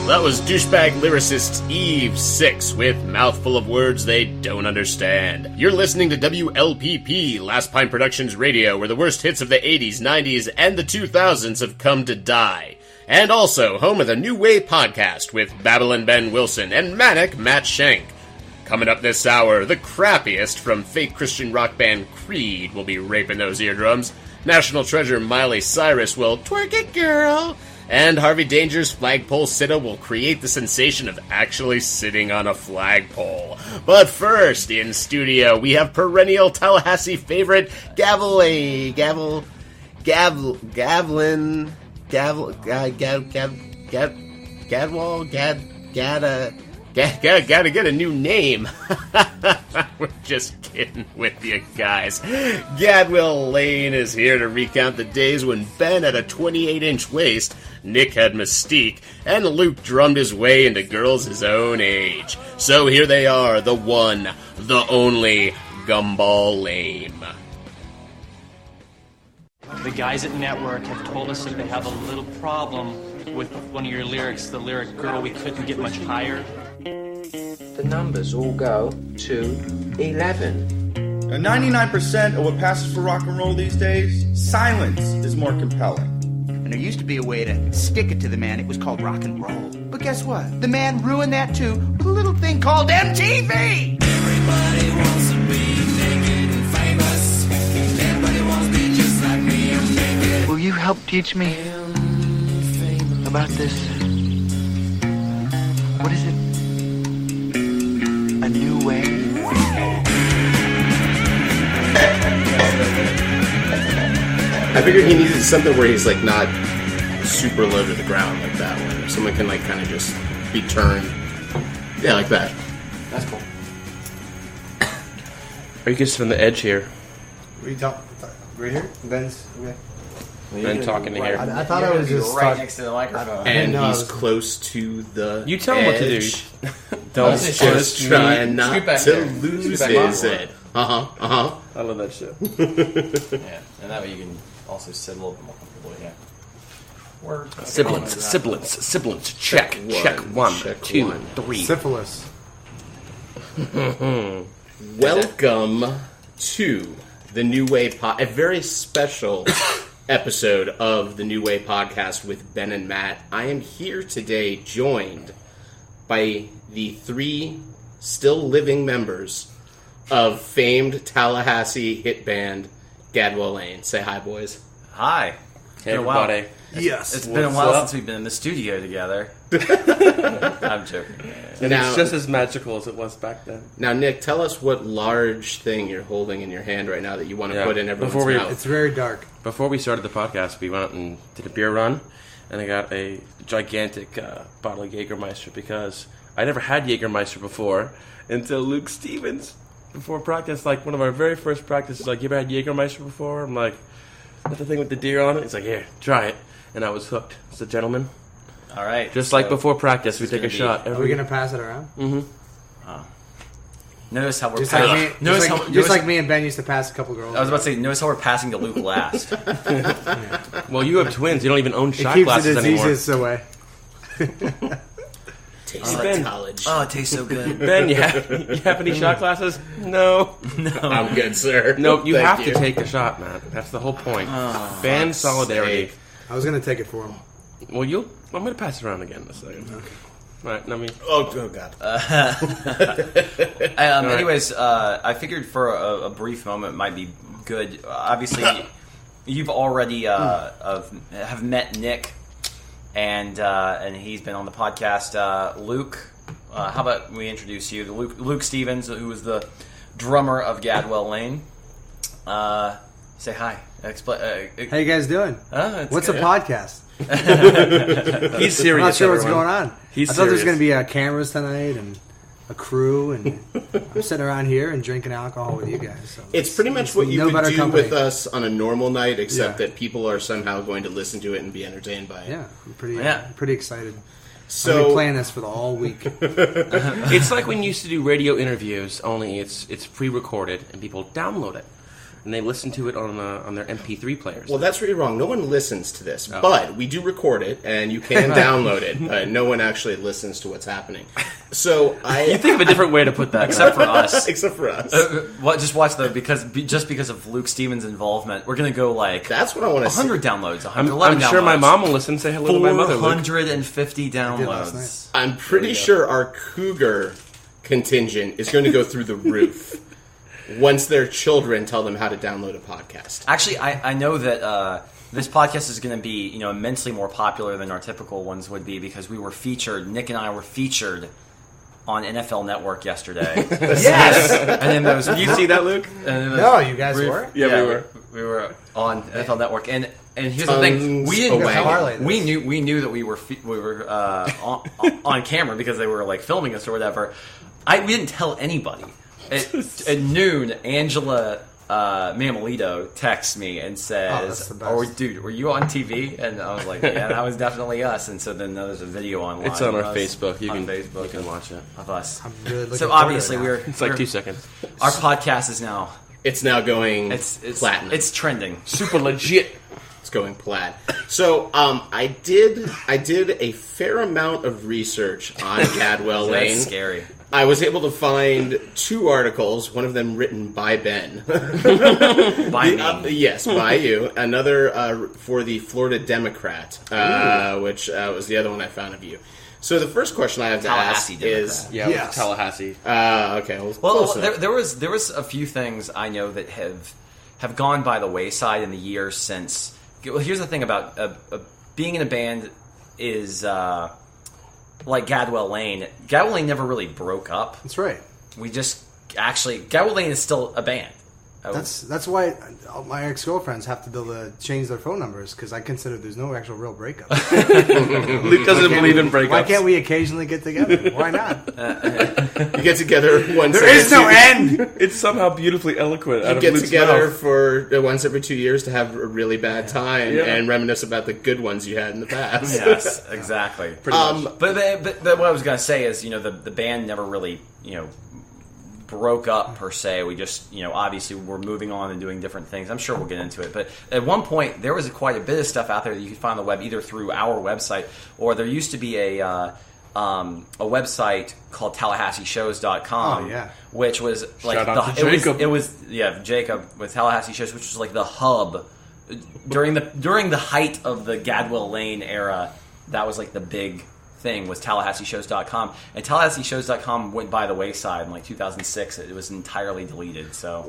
That was douchebag lyricist Eve 6 with Mouthful of Words They Don't Understand. You're listening to WLPP, Last Pine Productions Radio, where the worst hits of the 80s, 90s, and the 2000s have come to die. And also home of the New Way podcast with Babylon Ben Wilson and Manic Matt Shank. Coming up this hour, the crappiest from fake Christian rock band Creed will be raping those eardrums. National treasure Miley Cyrus will twerk it, girl. And Harvey Danger's flagpole sitta will create the sensation of actually sitting on a flagpole. But first, in studio, we have perennial Tallahassee favorite Gadwell gotta get a new name. We're just kidding with you guys. Gadwell Lane is here to recount the days when Ben had a 28-inch waist, Nick had mystique, and Luke drummed his way into girls his own age. So here they are, the one, the only, Gumball Lame. The guys at Network have told us that they have a little problem with one of your lyrics, the lyric, girl, we couldn't get much higher. The numbers all go to 11. Now, 99% of what passes for rock and roll these days, silence is more compelling. And there used to be a way to stick it to the man. It was called rock and roll. But guess what? The man ruined that too with a little thing called MTV. Everybody wants to be naked and famous. Everybody wants to be just like me. I'm naked. Will you help teach me about this? What is it? A new way? I figured he needed something where he's like not super low to the ground like that one. Or someone can like kind of just be turned. Yeah, like that. That's cool. Are you just on the edge here? What are you talking? Right here? Ben's okay. Ben talking to here. I thought I was just right next to the microphone. And he's close to the You tell him what to do. Don't just try not to lose his head. I love that shit. Yeah, and that way you can also sit a little bit more comfortably. Yeah. Sibilance. Check. One, two, three. Syphilis. Welcome to the New Way a very special episode of the New Way podcast with Ben and Matt. I am here today joined by the three still living members of famed Tallahassee hit band Gadwell Lane. Say hi, boys. Hi. Hey, everybody. Yes. It's been a while since we've been in the studio together. I'm joking. And now, it's just as magical as it was back then. Now, Nick, tell us what large thing you're holding in your hand right now that you want to put in everyone's mouth. It's very dark. Before we started the podcast, we went out and did a beer run, and I got a gigantic bottle of Jägermeister because I never had Jägermeister before until Luke Stevens, before practice, like one of our very first practices, like, you ever had Jägermeister before? I'm like, that's the thing with the deer on it? He's like, here, try it. And I was hooked. It's a gentleman. All right. Just like before practice, we take a shot. Are we going to pass it around? Mm-hmm. Notice how we're Just passing. like me and Ben used to pass a couple girls. I was about to say, notice how we're passing to Luke last. Well, you have twins. You don't even own shot it keeps glasses the anymore. diseases away. Taste Ben. college. Oh, it tastes so good. Ben, you have any shot glasses? No. I'm good, sir. No, you Thank have you. to take the shot, man. That's the whole point. Fan solidarity. sake. I was going to take it for him. Well, I'm going to pass it around again in a second. Okay. All right, let me... Oh, God. Anyways, I figured for a brief moment it might be good. Obviously, you've already have met Nick, and he's been on the podcast. Luke, how about we introduce you? Luke Stevens, who was the drummer of Gadwell Lane. Say hi. How you guys doing? What's good. a podcast? He's serious. I'm not sure what's everyone. going on. I thought there was going to be cameras tonight and a crew, and I'm sitting around here and drinking alcohol with you guys. So It's pretty much what you would do company. with us on a normal night, except that people are somehow going to listen to it and be entertained by it. Yeah, I'm pretty excited. So I've been playing this for the whole week. It's like when you used to do radio interviews, only it's pre-recorded and people download it. and they listen to it on their MP3 players. Well, that's really wrong. No one listens to this, but we do record it, and you can download it. No one actually listens to what's happening. So you think of a different way to put that, except for us. Except for us. Just watch though, because of Luke Stevens' involvement, we're gonna go like that's what I want to see. 100 downloads. 111 I'm sure my mom will listen. Say hello to my mother. 450 downloads. I'm pretty sure our Cougar contingent is going to go through the roof once their children tell them how to download a podcast. Actually, I know that this podcast is going to be immensely more popular than our typical ones would be because Nick and I were featured on NFL Network yesterday. Yes! And then you see that, Luke? No, you guys were? Yeah, we were. We were on NFL Network, and here's the thing: we didn't. We knew that we were on camera because they were like filming us or whatever. We didn't tell anybody. At noon, Angela Mamelito texts me and says, dude, were you on TV?" And I was like, "Yeah, that was definitely us." And so then there's a video online. It's on our Facebook. You can watch it of us. I'm really looking so obviously it's like 2 seconds. Our podcast is now. It's now going platinum. It's trending. Super legit. It's going plaid. So I did a fair amount of research on Gadwell Lane. That's scary. I was able to find 2 articles, one of them written by Ben. By me? Yes, by you. Another for the Florida Democrat, which was the other one I found of you. So the first question I have to ask is... Tallahassee. Okay. Well, there was a few things I know that have gone by the wayside in the years since... Well, here's the thing about being in a band is... like Gadwell Lane. Gadwell Lane never really broke up. That's right. We just... Actually, Gadwell Lane is still a band. That's why my ex-girlfriends have to be able to change their phone numbers, because I consider there's no actual real breakup. Luke doesn't believe in breakups. Why can't we occasionally get together? Why not? You get together once. There is no end. It's somehow beautifully eloquent. You get together for once every 2 years to have a really bad time and reminisce about the good ones you had in the past. Yes, exactly. Pretty much. But what I was going to say is, the band never really, broke up per se. We just, obviously we're moving on and doing different things. I'm sure we'll get into it. But at one point, there was quite a bit of stuff out there that you could find on the web, either through our website or there used to be a website called TallahasseeShows.com. Oh, yeah. Which was like Jacob with Tallahassee Shows, which was like the hub during the height of the Gadwell Lane era. That was like the big thing, was TallahasseeShows.com, and TallahasseeShows.com went by the wayside in like 2006. It was entirely deleted. So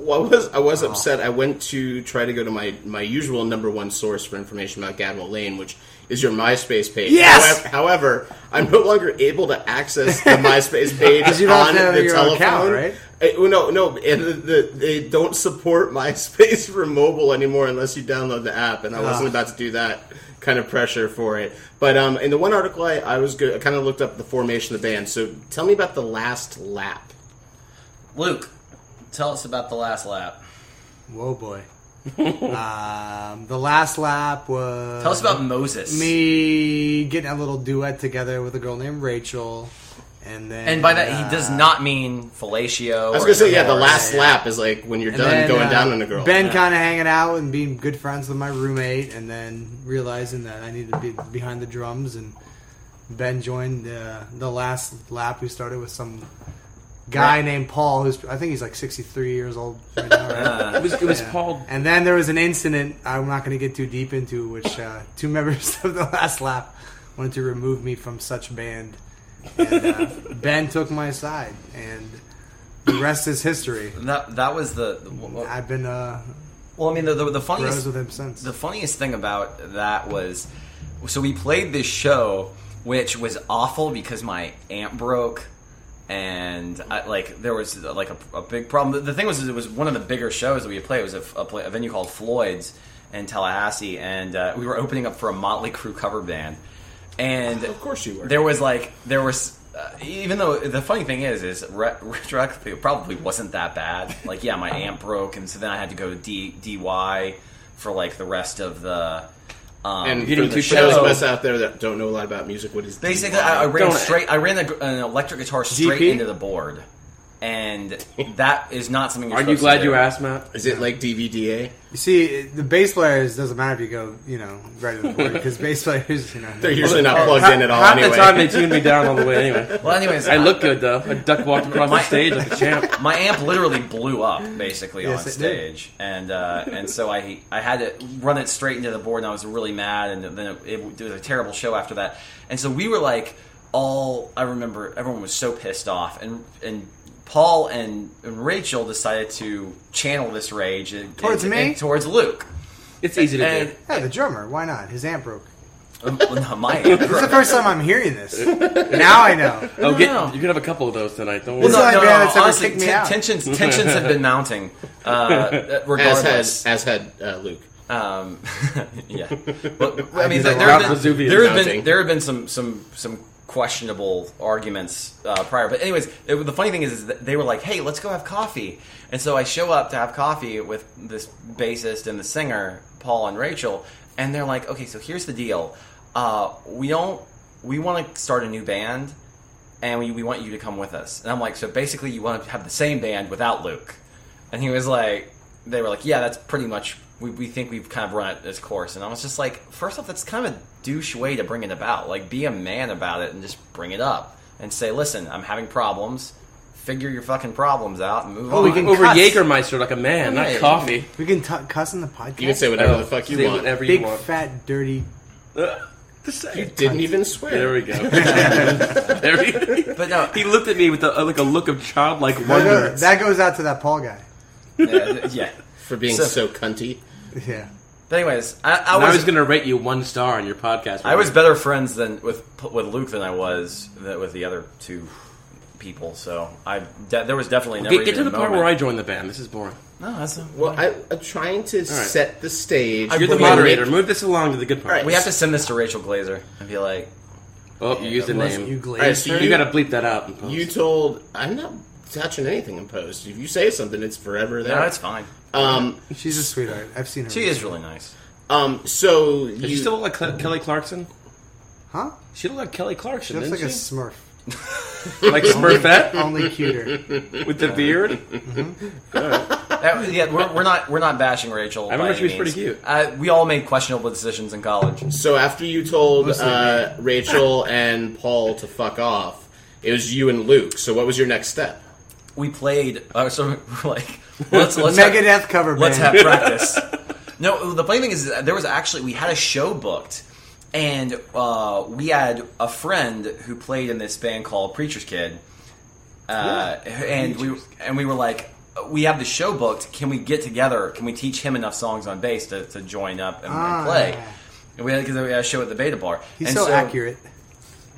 I was upset. I went to try to go to my usual number one source for information about Gadwell Lane, which is your MySpace page. Yes. However, I'm no longer able to access the MySpace page on the telephone. Account, right? No, they don't support MySpace for mobile anymore unless you download the app, and I wasn't about to do that kind of pressure for it. But in the one article I was good, I kind of looked up the formation of the band. So tell me about the last lap. Luke, tell us about the last lap. Whoa, boy. The last lap was... Tell us about Moses. Me getting a little duet together with a girl named Rachel. And by that, he does not mean fellatio. I was going to say, the last lap is like when you're done going down on a girl. Ben kind of hanging out and being good friends with my roommate, and then realizing that I needed to be behind the drums, and Ben joined the last lap. We started with some guy named Paul, I think he's like 63 years old right now. Right? It was Paul. And then there was an incident I'm not going to get too deep into, which 2 members of the last lap wanted to remove me from such band. And Ben took my side, and the rest is history. That was I've been well, I mean, the funniest with him since. The funniest thing about that was, so we played this show, which was awful because my amp broke, and there was like a big problem. The thing was, it was one of the bigger shows that we had played. It was a venue called Floyd's in Tallahassee, and we were opening up for a Motley Crue cover band. And of course you were. There was even though the funny thing is retroactively it probably wasn't that bad. Like, yeah, my amp broke, and so then I had to go to DY for like the rest of the. And for those of us out there that don't know a lot about music, what is basically? I ran an electric guitar straight into the board. And that is not something you're Are you supposed glad to do. you asked, Matt? Is it like DVDA? You see, the bass players doesn't matter if you go, right to the board because bass players, They're usually not plugged in at all Half anyway. the time they tuned me down all the way anyway. Well, anyways, I look good though. I duck walked across the stage like a champ. My amp literally blew up basically Yes, on it stage, and so I had to run it straight into the board, and I was really mad, and then it was a terrible show after that. And so we were like, I remember everyone was so pissed off, and Paul and Rachel decided to channel this rage Towards me? towards Luke. It's easy to do. Yeah, the drummer. Why not? His amp broke. No, my amp. This is the first time I'm hearing this. Now I know. Oh, No. you can have a couple of those tonight. Don't This worry. is the only band that's ever honestly, kicked me out. tensions have been mounting, regardless. As had Luke. Yeah. Well, I mean, Rock there have been some questionable arguments prior. But anyways, the funny thing is that they were like, "Hey, let's go have coffee." And so I show up to have coffee with this bassist and the singer, Paul and Rachel, and they're like, "Okay, so here's the deal. We want to start a new band, and we want you to come with us." And I'm like, "So basically, you want to have the same band without Luke?" And he was like, "They were like, yeah, that's pretty much." We think we've kind of run it this course. And I was just like, first off, that's kind of a douche way to bring it about. Like, be a man about it and just bring it up. And say, listen, I'm having problems. Figure your fucking problems out and move on. we can Over cuss. Jägermeister like a man, not Yeah. coffee. We can cuss in the podcast. You can say whatever the fuck you Say want. whatever Big, you want. fat, dirty. You didn't even swear. There we go. But no, He looked at me with like a look of childlike wonder. That goes out to that Paul guy. yeah. For being so cunty. Yeah. But anyways, I I was was going to rate you 1 star on your podcast. I was better friends with Luke than I was with the other two people. So there was definitely never Get to even the a part moment. where I joined the band. This is boring. No, that's Well, I'm trying to set the stage. You're the moderator. Move this along to the good part. Right. we have to send this to Rachel Glazer and be like, Oh, you used the name. You All right, glazed so her. You got to bleep that out. In post. You told... I'm not touching anything in post. If you say something, it's forever there. no, it's fine. She's a sweetheart. I've seen her. She is really nice. So Does she still look like Kelly Clarkson? Huh? She looked like Kelly She Clarkson, looks didn't like a she? Smurf. Like Smurfette Only cuter. with the beard. We're not bashing Rachel. I remember by she was any pretty means. cute. We all made questionable decisions in college. So after you told Rachel and Paul to fuck off, it was you and Luke. So what was your next step? We played. So we're like, let's Megadeth cover band. Let's have practice. No, the funny thing is that we had a show booked, and we had a friend who played in this band called Preacher's Kid, and we were like, we have the show booked. Can we get together? Can we teach him enough songs on bass to join up and play? And we had a show at the Beta Bar. He's and so accurate.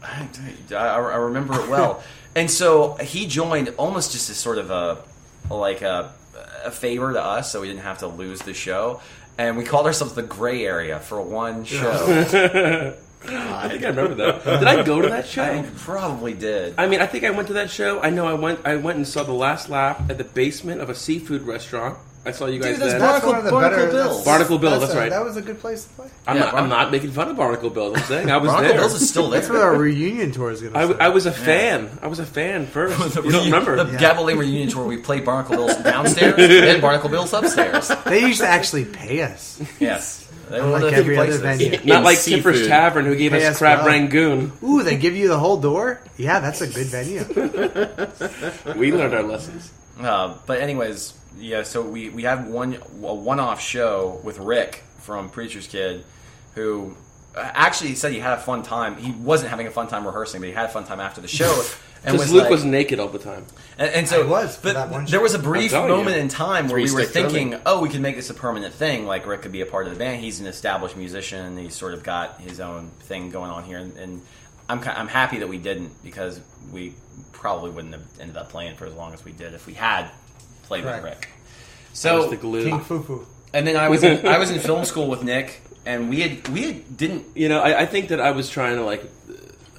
I remember it well. And so he joined almost just as sort of a favor to us, so we didn't have to lose the show. And we called ourselves the Gray Area for one show. I think I remember that. Did I go to that show? I probably did. I mean, I think I went to that show. I know I went and saw the last lap at the basement of a seafood restaurant. I saw you guys Dude, that's there. That's one of the Barnacle better. Bills. Barnacle Bill, that's right. That was a good place to play. I'm not making fun of Barnacle Bill. I'm saying I was Barnacle there. Bills is still there. That's what our reunion tour is going to I was a fan. I was a fan first. You don't remember? The Gadwell Lane reunion tour, we played Barnacle Bills downstairs and Barnacle Bills upstairs. They used to actually pay us. Yes. They were one Unlike of the few every other places. venue. Not like seafood. Tipper's Tavern, who gave Pay us us crab well. rangoon. Ooh, they give you the whole door? Yeah, that's a good venue. We learned our lessons. But anyways, yeah, so we had a one-off show with Rick from Preacher's Kid, who actually said he had a fun time. He wasn't having a fun time rehearsing, but he had a fun time after the show. Because Luke was naked all the time. And so I was for that one but there was a brief I'm telling moment you. in time where we were Three-stick thinking, drumming. oh, we could make this a permanent thing. Like Rick could be a part of the band. He's an established musician. He's sort of got his own thing going on here. And I'm happy that we didn't, because we probably wouldn't have ended up playing for as long as we did if we had played Correct. with Rick. That So was the glue. King Fufu. and then I was in film school with Nick, and we didn't. You know, I think that I was trying to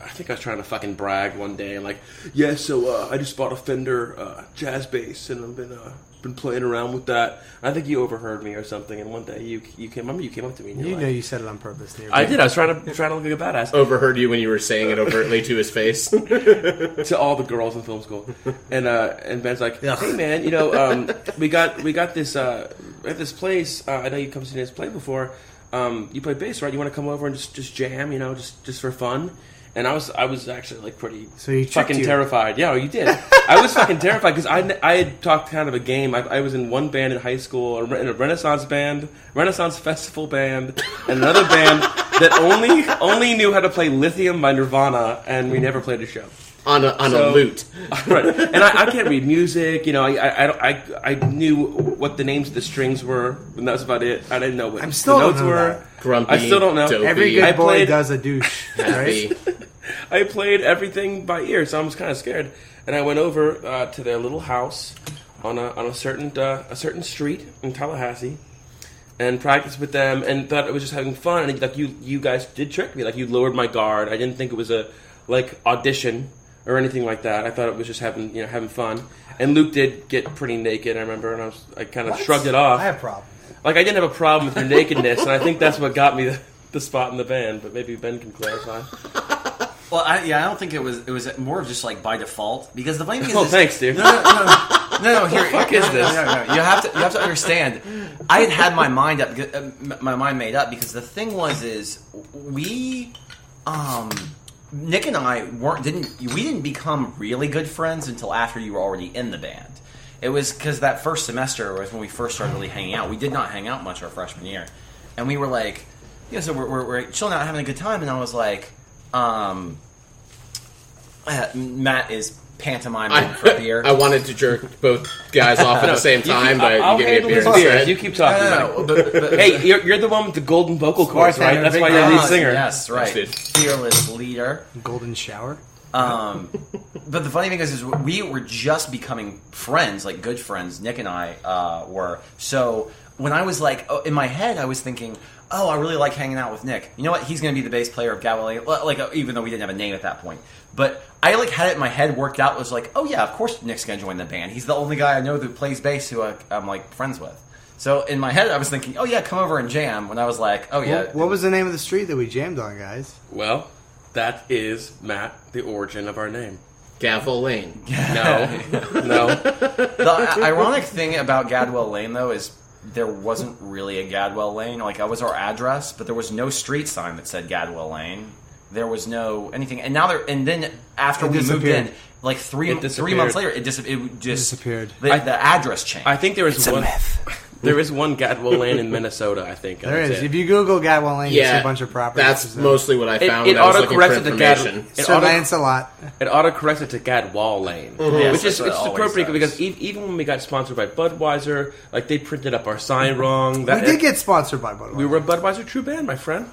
I think I was trying to fucking brag one day and so I just bought a Fender jazz bass and I've been been playing around with that. I think you overheard me or something, and one day you came up to me. And You know you said it on purpose. I did. I was trying to look like a badass. Overheard you when you were saying it overtly to his face. To all the girls in film school, and Ben's like, "Hey man, we got this at this place. I know you come to this play before. You play bass, right? You want to come over and just jam, just for fun?" And I was actually like pretty fucking terrified. Yeah, you did. I was fucking terrified because I had talked kind of a game. I was in one band in high school, in a Renaissance Festival band, and another band that only knew how to play Lithium by Nirvana, and we never played a show. On a lute. Right. And I can't read music, I knew what the names of the strings were, and that was about it. I didn't know what the notes were. Grumpy, I still don't know. dopey. Every good boy does a douche. Happy. I played everything by ear, so I was kind of scared. And I went over to their little house on a certain street in Tallahassee, and practiced with them, and thought it was just having fun. And like you guys did trick me, like you lowered my guard. I didn't think it was a audition or anything like that. I thought it was just having fun. And Luke did get pretty naked, I remember, and I kind of shrugged it off. I have a problem. Like, I didn't have a problem with your nakedness, and I think that's what got me the spot in the band, but maybe Ben can clarify. Well, I don't think it was more of just like by default, because the funny thing is... thanks, dude. No, here... What the fuck is this? No. You have to understand, I had my mind made up, because the thing is we... Nick and I didn't become really good friends until after you were already in the band. It was because that first semester was when we first started really hanging out. We did not hang out much our freshman year, and we were like, so we're chilling out, having a good time, and I was like, Matt is pantomiming for beer. I wanted to jerk both guys off at the same time, but I'll you gave me a beer instead. You keep talking. But hey, you're the one with the golden vocal cords, right? That's why you're lead singer. Yes, right. Fearless leader. Golden shower. But the funny thing is we were just becoming friends, like good friends. Nick and I were. So when I was like, in my head, I was thinking, I really like hanging out with Nick. You know what? He's going to be the bass player of Gadwell Lane. Like, even though we didn't have a name at that point. But I had it in my head worked out. Was like, oh yeah, of course Nick's going to join the band. He's the only guy I know that plays bass who I'm like friends with. So in my head, I was thinking, oh yeah, come over and jam. When I was like, oh yeah. What was the name of the street that we jammed on, guys? Well, that is, Matt, the origin of our name. Gadwell Lane. No. The ironic thing about Gadwell Lane, though, is there wasn't really a Gadwell Lane. Like, that was our address, but there was no street sign that said Gadwell Lane. There was no anything. And then after we moved in, like three months later, it just disappeared. The address changed. I think there was a myth. There is one Gadwell Lane in Minnesota, I think. There is. If you Google Gadwell Lane, you see a bunch of properties. That's mostly what I found when I was looking for information. Surveillance a lot. It auto-corrects it to Gadwell Lane. Mm-hmm. Which is appropriate because even when we got sponsored by Budweiser, like they printed up our sign wrong. We did get sponsored by Budweiser. We were a Budweiser true band, my friend.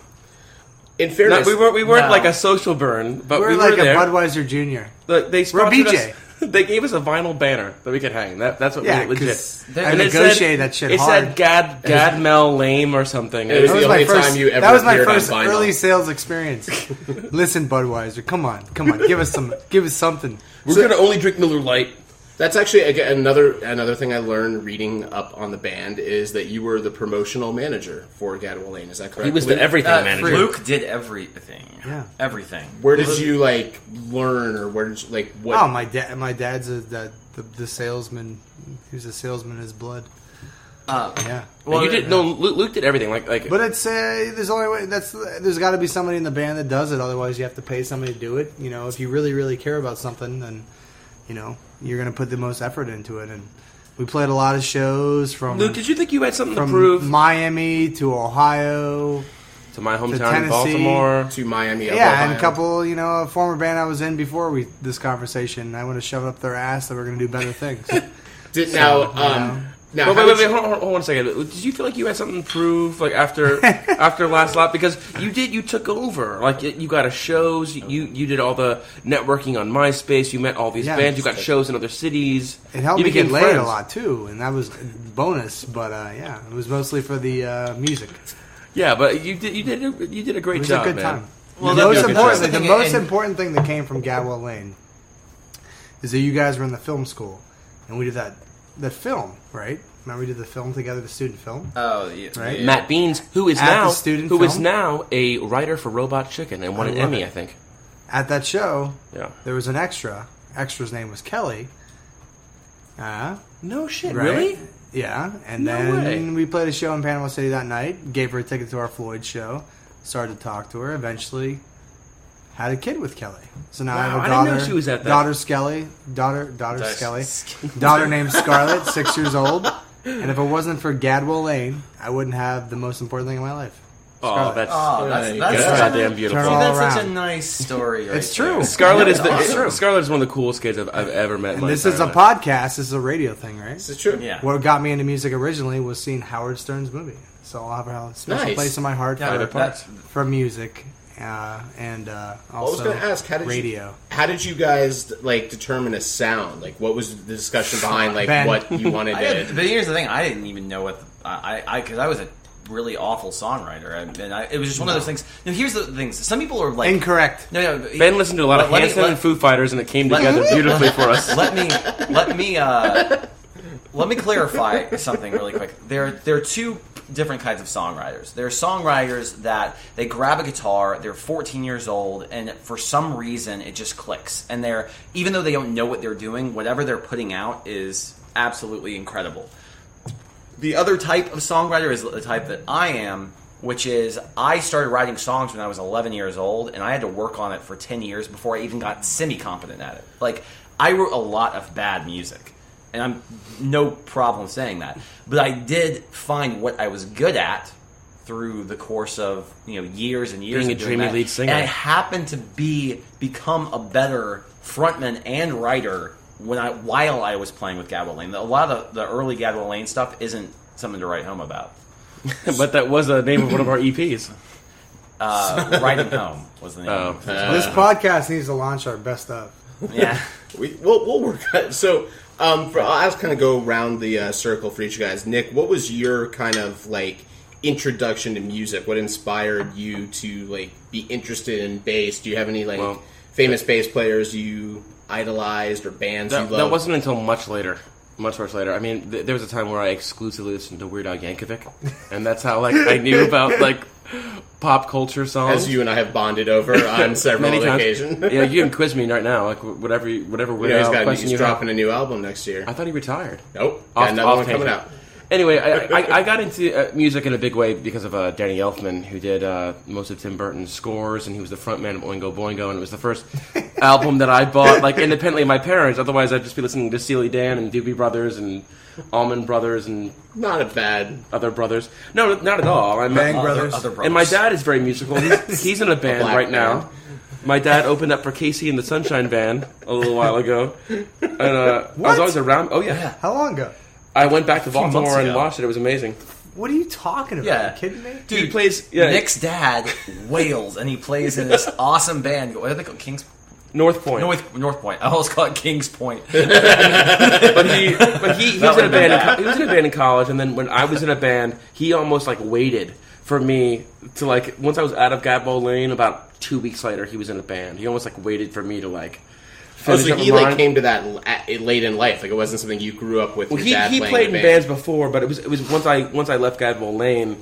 In fairness, we weren't like a social burn, but we were like there. a Budweiser Junior. Look, they sponsored we're BJ. us. They gave us a vinyl banner that we could hang. That's what made it legit. I negotiated that shit hard. It said Gadmel Lame or something. It was the only time you ever That was my appeared first on vinyl. early sales experience. Listen, Budweiser, come on, give us something. We're going to only drink Miller Lite. That's actually again, another thing I learned reading up on the band is that you were the promotional manager for Gadwell Lane. Is that correct? He was the everything manager. Luke did everything. Yeah, everything. Where did you learn, or where did you what? Oh, my dad's the salesman. He was a salesman in his blood. Yeah. Well, you did. No, Luke did everything. Like. But it's there's only way. There's got to be somebody in the band that does it. Otherwise, you have to pay somebody to do it. You know, if you really, really care about something, then you're going to put the most effort into it. And we played a lot of shows from... Luke, did you think you had something to prove? From Miami to Ohio... To my hometown in Baltimore. To Miami, yeah, Ohio. and a couple, a former band I was in before this conversation. I want to shove it up their ass that we're going to do better things. Now, wait, hold on a second. Did you feel like you had something to prove, like after last lap? Because you took over. Like you got shows. You did all the networking on MySpace. You met all these bands. You got shows in other cities. It helped me get laid a lot too, and that was bonus. But it was mostly for the music. Yeah, but you did a great job, It was a good man. time. Well, the most important thing that came from Gadwell Lane is that you guys were in the film school, and we did that the film, right? Remember we did the film together, the student film? Oh, yeah. Right? Yeah. Matt Beans, who is At the now student who is film? now a writer for Robot Chicken and won I an love Emmy, it. I think. At that show, Yeah. there was an extra. Extra's name was Kelly. No shit, Right? really? Yeah, and No then way. we played a show in Panama City that night. Gave her a ticket to our Floyd show. Started to talk to her. Eventually, had a kid with Kelly. So now I have Wow, a I daughter. didn't know she was at that. Daughter Skelly. Daughter Skelly. Daughter named Scarlett, 6 years old. And if it wasn't for Gadwell Lane, I wouldn't have the most important thing in my life. Oh, Scarlett. that's that's goddamn beautiful. Turn See, all that's such a around. nice story. Right It's true. there. Scarlett is That's awesome. Scarlett is one of the coolest kids I've ever met. in And my this is a entire life. podcast. This is a radio thing, right? This is true. Yeah. What got me into music originally was seeing Howard Stern's movie. So I'll have a special Nice. place in my heart Yeah, that's- for music and I was also going to ask, radio. How did you guys like determine a sound? Like, what was the discussion behind like Ben. what you wanted But to? here's the thing: I didn't even know what because I was a really awful songwriter, and it was just one of those things. Now, here's the things: some people are like Incorrect. No, Ben listened to a lot of let me- Hanson let- and Foo Fighters, and it came let- together beautifully for us. Let me clarify something really quick. There are two different kinds of songwriters. There are songwriters that they grab a guitar, they're 14 years old, and for some reason it just clicks. And they're even though they don't know what they're doing, whatever they're putting out is absolutely incredible. The other type of songwriter is the type that I am, which is I started writing songs when I was 11 years old, and I had to work on it for 10 years before I even got semi-competent at it. Like, I wrote a lot of bad music, and I'm no problem saying that. But I did find what I was good at through the course of years and years Being of a doing dreamy that. lead singer. And I happened to become a better frontman and writer while I was playing with Gadwell Lane. A lot of the early Gadwell Lane stuff isn't something to write home about. But that was the name of one of our EPs. Writing Home was the name. of it. This podcast needs to launch our best of. Yeah. We'll work on it. So, I'll just kind of go around the circle for each of you guys. Nick, what was your kind of like introduction to music? What inspired you to like be interested in bass? Do you have any like famous bass players you idolized or bands you loved? That wasn't until much later. Much later. I mean, there was a time where I exclusively listened to Weird Al Yankovic, and that's how like I knew about like pop culture songs. As you and I have bonded over on several Many times. occasions. Yeah, you can quiz me right now, like whatever Weird He's Al question he's you dropping have. a new album next year. I thought he retired. Nope, got another one coming out. Anyway, I got into music in a big way because of Danny Elfman, who did most of Tim Burton's scores, and he was the frontman of Oingo Boingo, and it was the first album that I bought like independently of my parents. Otherwise, I'd just be listening to Steely Dan and Doobie Brothers and Allman Brothers and not a bad other brothers. No, not at all. Bang Brothers. Other brothers. And my dad is very musical. He's in a band black right now. band. My dad opened up for Casey and the Sunshine Band a little while ago, and I was always around. Oh yeah. How long ago? I went back to months Baltimore and ago. watched it. It was amazing. What are you talking about? Yeah. Are you kidding me? Dude, He plays Nick's dad wails, and he plays in this awesome band. What are they called? North Point. North Point. I always call it Kings Point. But he was in a band. He was in a band in college, and then when I was in a band, he almost like waited for me to like. Once I was out of Gadwell Lane, about 2 weeks later, he was in a band. He almost like waited for me to like. Oh, finish so up he mine. like came to that late in life. Like it wasn't something you grew up with. Well, your dad he playing played in in a bands before, but it was once I left Gadwell Lane,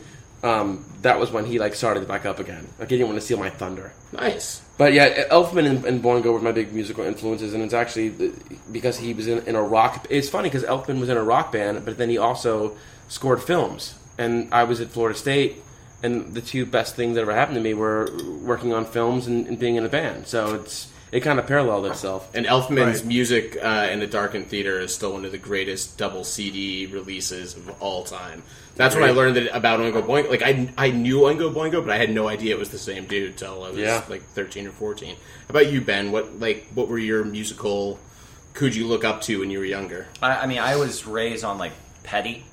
that was when he like started back up again. Like he didn't want to steal my thunder. Nice. But yeah, Elfman and Boingo were my big musical influences, and it's actually because he was in a rock. It's funny because Elfman was in a rock band, but then he also scored films, and I was at Florida State, and the two best things that ever happened to me were working on films and being in a band. So it kind of paralleled itself. And Elfman's music in the Darkened Theater is still one of the greatest double CD releases of all time. That's when I learned about Oingo Boingo. Like I knew Oingo Boingo, but I had no idea it was the same dude till I was like 13 or 14. How about you, Ben? What were your musical? Could you look up to when you were younger? I mean, I was raised on like Petty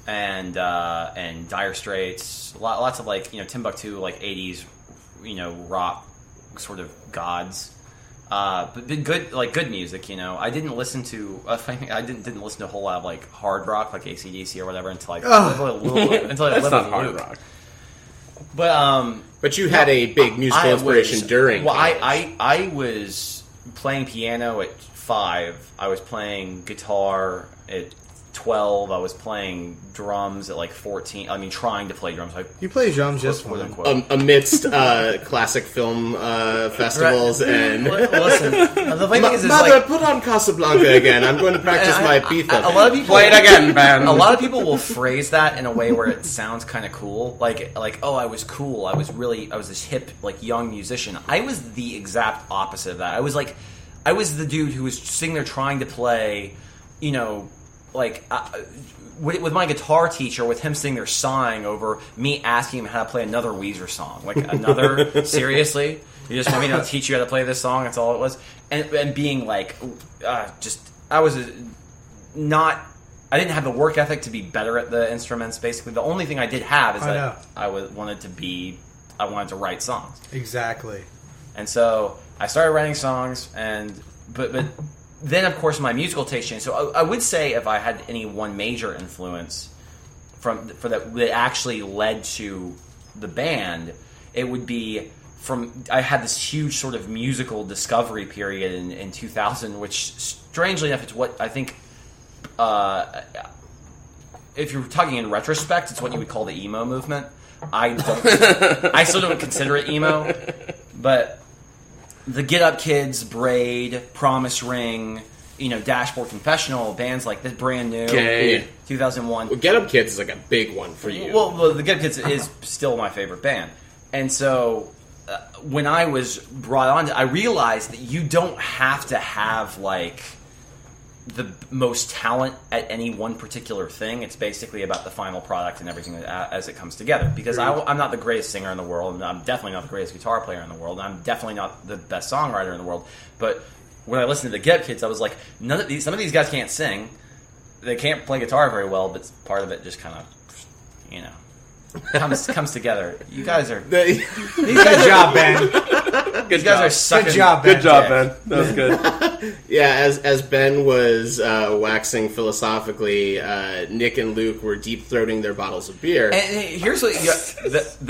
and Dire Straits, lots of like Timbuktu, like 80s, rock sort of gods. But good music, I didn't listen to I didn't listen to a whole lot of like hard rock like AC/DC or whatever until I lived That's with not hard Luke. rock. But you had a big musical inspiration during. Well, college. I was playing piano at 5. I was playing guitar at 12. I was playing drums at like 14. I mean, trying to play drums. You play drums just quote, fine. unquote. Amidst classic film festivals and... Listen, the thing is Mother, like... put on Casablanca again. I'm going to practice my pizza. A lot of people... Play it again, man. A lot of people will phrase that in a way where it sounds kind of cool. Like, oh, I was cool. I was this hip, like, young musician. I was the exact opposite of that. I was the dude who was sitting there trying to play, you know, like, with my guitar teacher, with him sitting there sighing over me asking him how to play another Weezer song. Like, another, seriously? You just want me to teach you how to play this song? That's all it was? And being like, I didn't have the work ethic to be better at the instruments, basically. The only thing I did have is that I wanted to write songs. Exactly. And so I started writing songs, but then, of course, my musical taste changed. So I would say if I had any one major influence that actually led to the band, it would be I had this huge sort of musical discovery period in 2000, which, strangely enough, it's what I think, if you're talking in retrospect, it's what you would call the emo movement. I still don't consider it emo, but the Get Up Kids, Braid, Promise Ring, you know, Dashboard Confessional, bands like this, brand new, 2001. Well, Get Up Kids is like a big one for you. Well, the Get Up Kids is still my favorite band. And so when I was brought on, I realized that you don't have to have, like, the most talent at any one particular thing. It's basically about the final product and everything as it comes together. Because I'm not the greatest singer in the world, and I'm definitely not the greatest guitar player in the world, and I'm definitely not the best songwriter in the world. But when I listened to the Get Up Kids, I was like, some of these guys can't sing. They can't play guitar very well, but part of it just kind of, you know, comes together. You guys are... Good job, Ben. These guys are sucking. Good job, Ben. Good job, Ben. That was good. Yeah, as Ben was waxing philosophically, Nick and Luke were deep-throating their bottles of beer. And here's what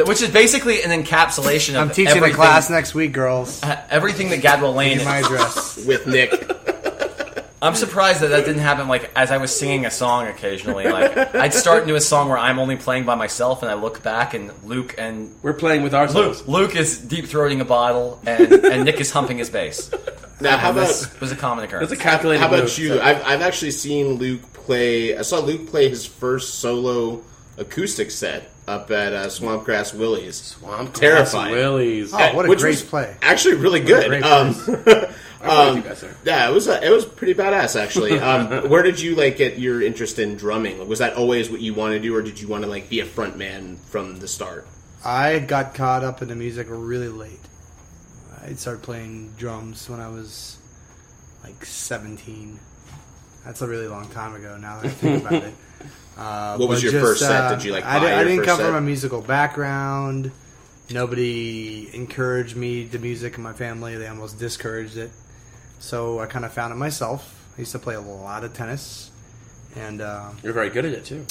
which is basically an encapsulation of I'm teaching a class next week, girls. Everything that Gadwell Lane... my address. With Nick. I'm surprised that didn't happen, like, as I was singing a song occasionally. Like, I'd start into a song where I'm only playing by myself, and I look back, and Luke and... We're playing with ourselves. Luke is deep-throating a bottle, and Nick is humping his bass. Now, how about... This was a common occurrence. That's a calculated How about move, you? so. I've actually seen Luke play... I saw Luke play his first solo acoustic set up at Swampgrass Willie's. Terrifying. Willie's. Oh, what a Which great was play. Actually really good. Yeah, it was pretty badass, actually. Where did you get your interest in drumming? Was that always what you wanted to do, or did you want to be a front man from the start? I got caught up into music really late. I started playing drums when I was 17. That's a really long time ago now that I think about it. What was your first set? Did you buy I didn't come set? from a musical background. Nobody encouraged me to music in my family. They almost discouraged it. So I kind of found it myself. I used to play a lot of tennis. And You're very good at it, too.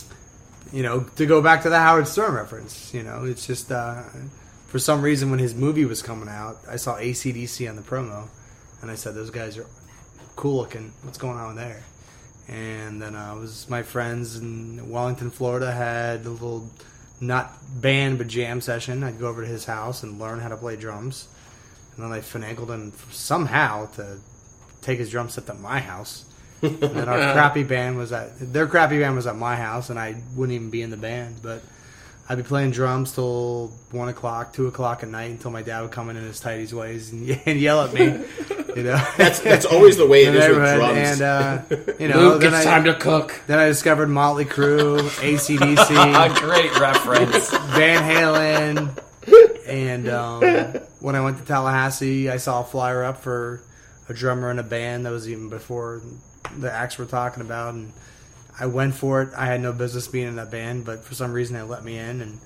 To go back to the Howard Stern reference, it's just, for some reason when his movie was coming out, I saw AC/DC on the promo, and I said, those guys are cool looking. What's going on there? And then my friends in Wellington, Florida had a little, not band, but jam session. I'd go over to his house and learn how to play drums. And then I finagled him somehow to take his drum set to my house. And then their crappy band was at my house, and I wouldn't even be in the band. But I'd be playing drums till 1 o'clock, 2 o'clock at night until my dad would come in his tighties ways and yell at me. That's always the way it is with drums. And Luke, it's time to cook. Then I discovered Motley Crue, AC/DC, Great reference. Van Halen, and when I went to Tallahassee, I saw a flyer up for a drummer in a band that was even before the acts we're talking about, and I went for it. I had no business being in that band, but for some reason they let me in, and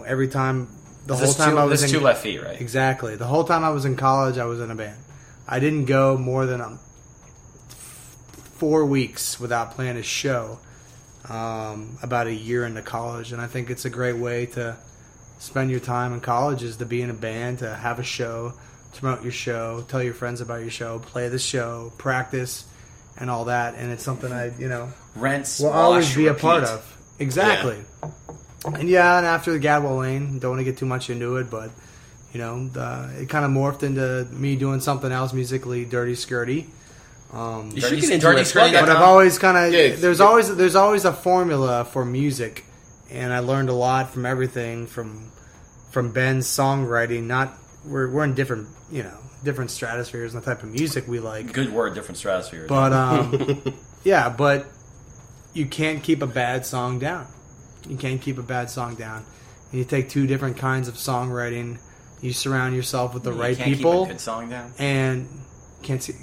every time, I was in 2 Left Feet, right? Exactly. The whole time I was in college, I was in a band. I didn't go more than 4 weeks without playing a show about a year into college, and I think it's a great way to spend your time in college is to be in a band, to have a show, to promote your show, tell your friends about your show, play the show, practice, and all that, and it's something I Rinse, will wash, always be repeat. a part of. Exactly. And after the Gadwell Lane, don't want to get too much into it, but it kind of morphed into me doing something else musically, Dirty Skirty. You should get into it. But I've always kind of there's always a formula for music, and I learned a lot from everything from Ben's songwriting. We're in different different stratospheres and the type of music we like. Good word, different stratospheres. But but you can't keep a bad song down. You can't keep a bad song down. And you take two different kinds of songwriting. You surround yourself with the right people. Keep a good song down. And can't see.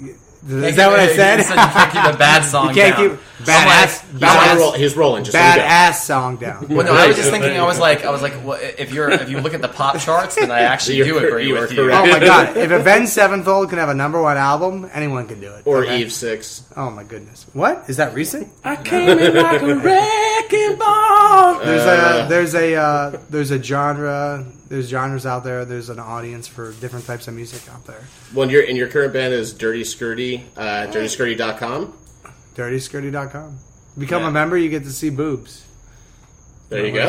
Is that what I said? You said you can't keep a bad song down. You can't keep He's rolling. Just badass song down. Well, no, I was just thinking. I was like, well, if you look at the pop charts, then I actually do agree with you. Oh my god! If Avenged Sevenfold can have a number 1 album, anyone can do it. Or Eve 6. Oh my goodness! What is that recent? I came in like a wrecking ball. There's a genre. There's genres out there. There's an audience for different types of music out there. Well, your current band is Dirty Skirty, dirtyskirty.com. Dirtyskirty.com. Become a member, you get to see boobs. There you go.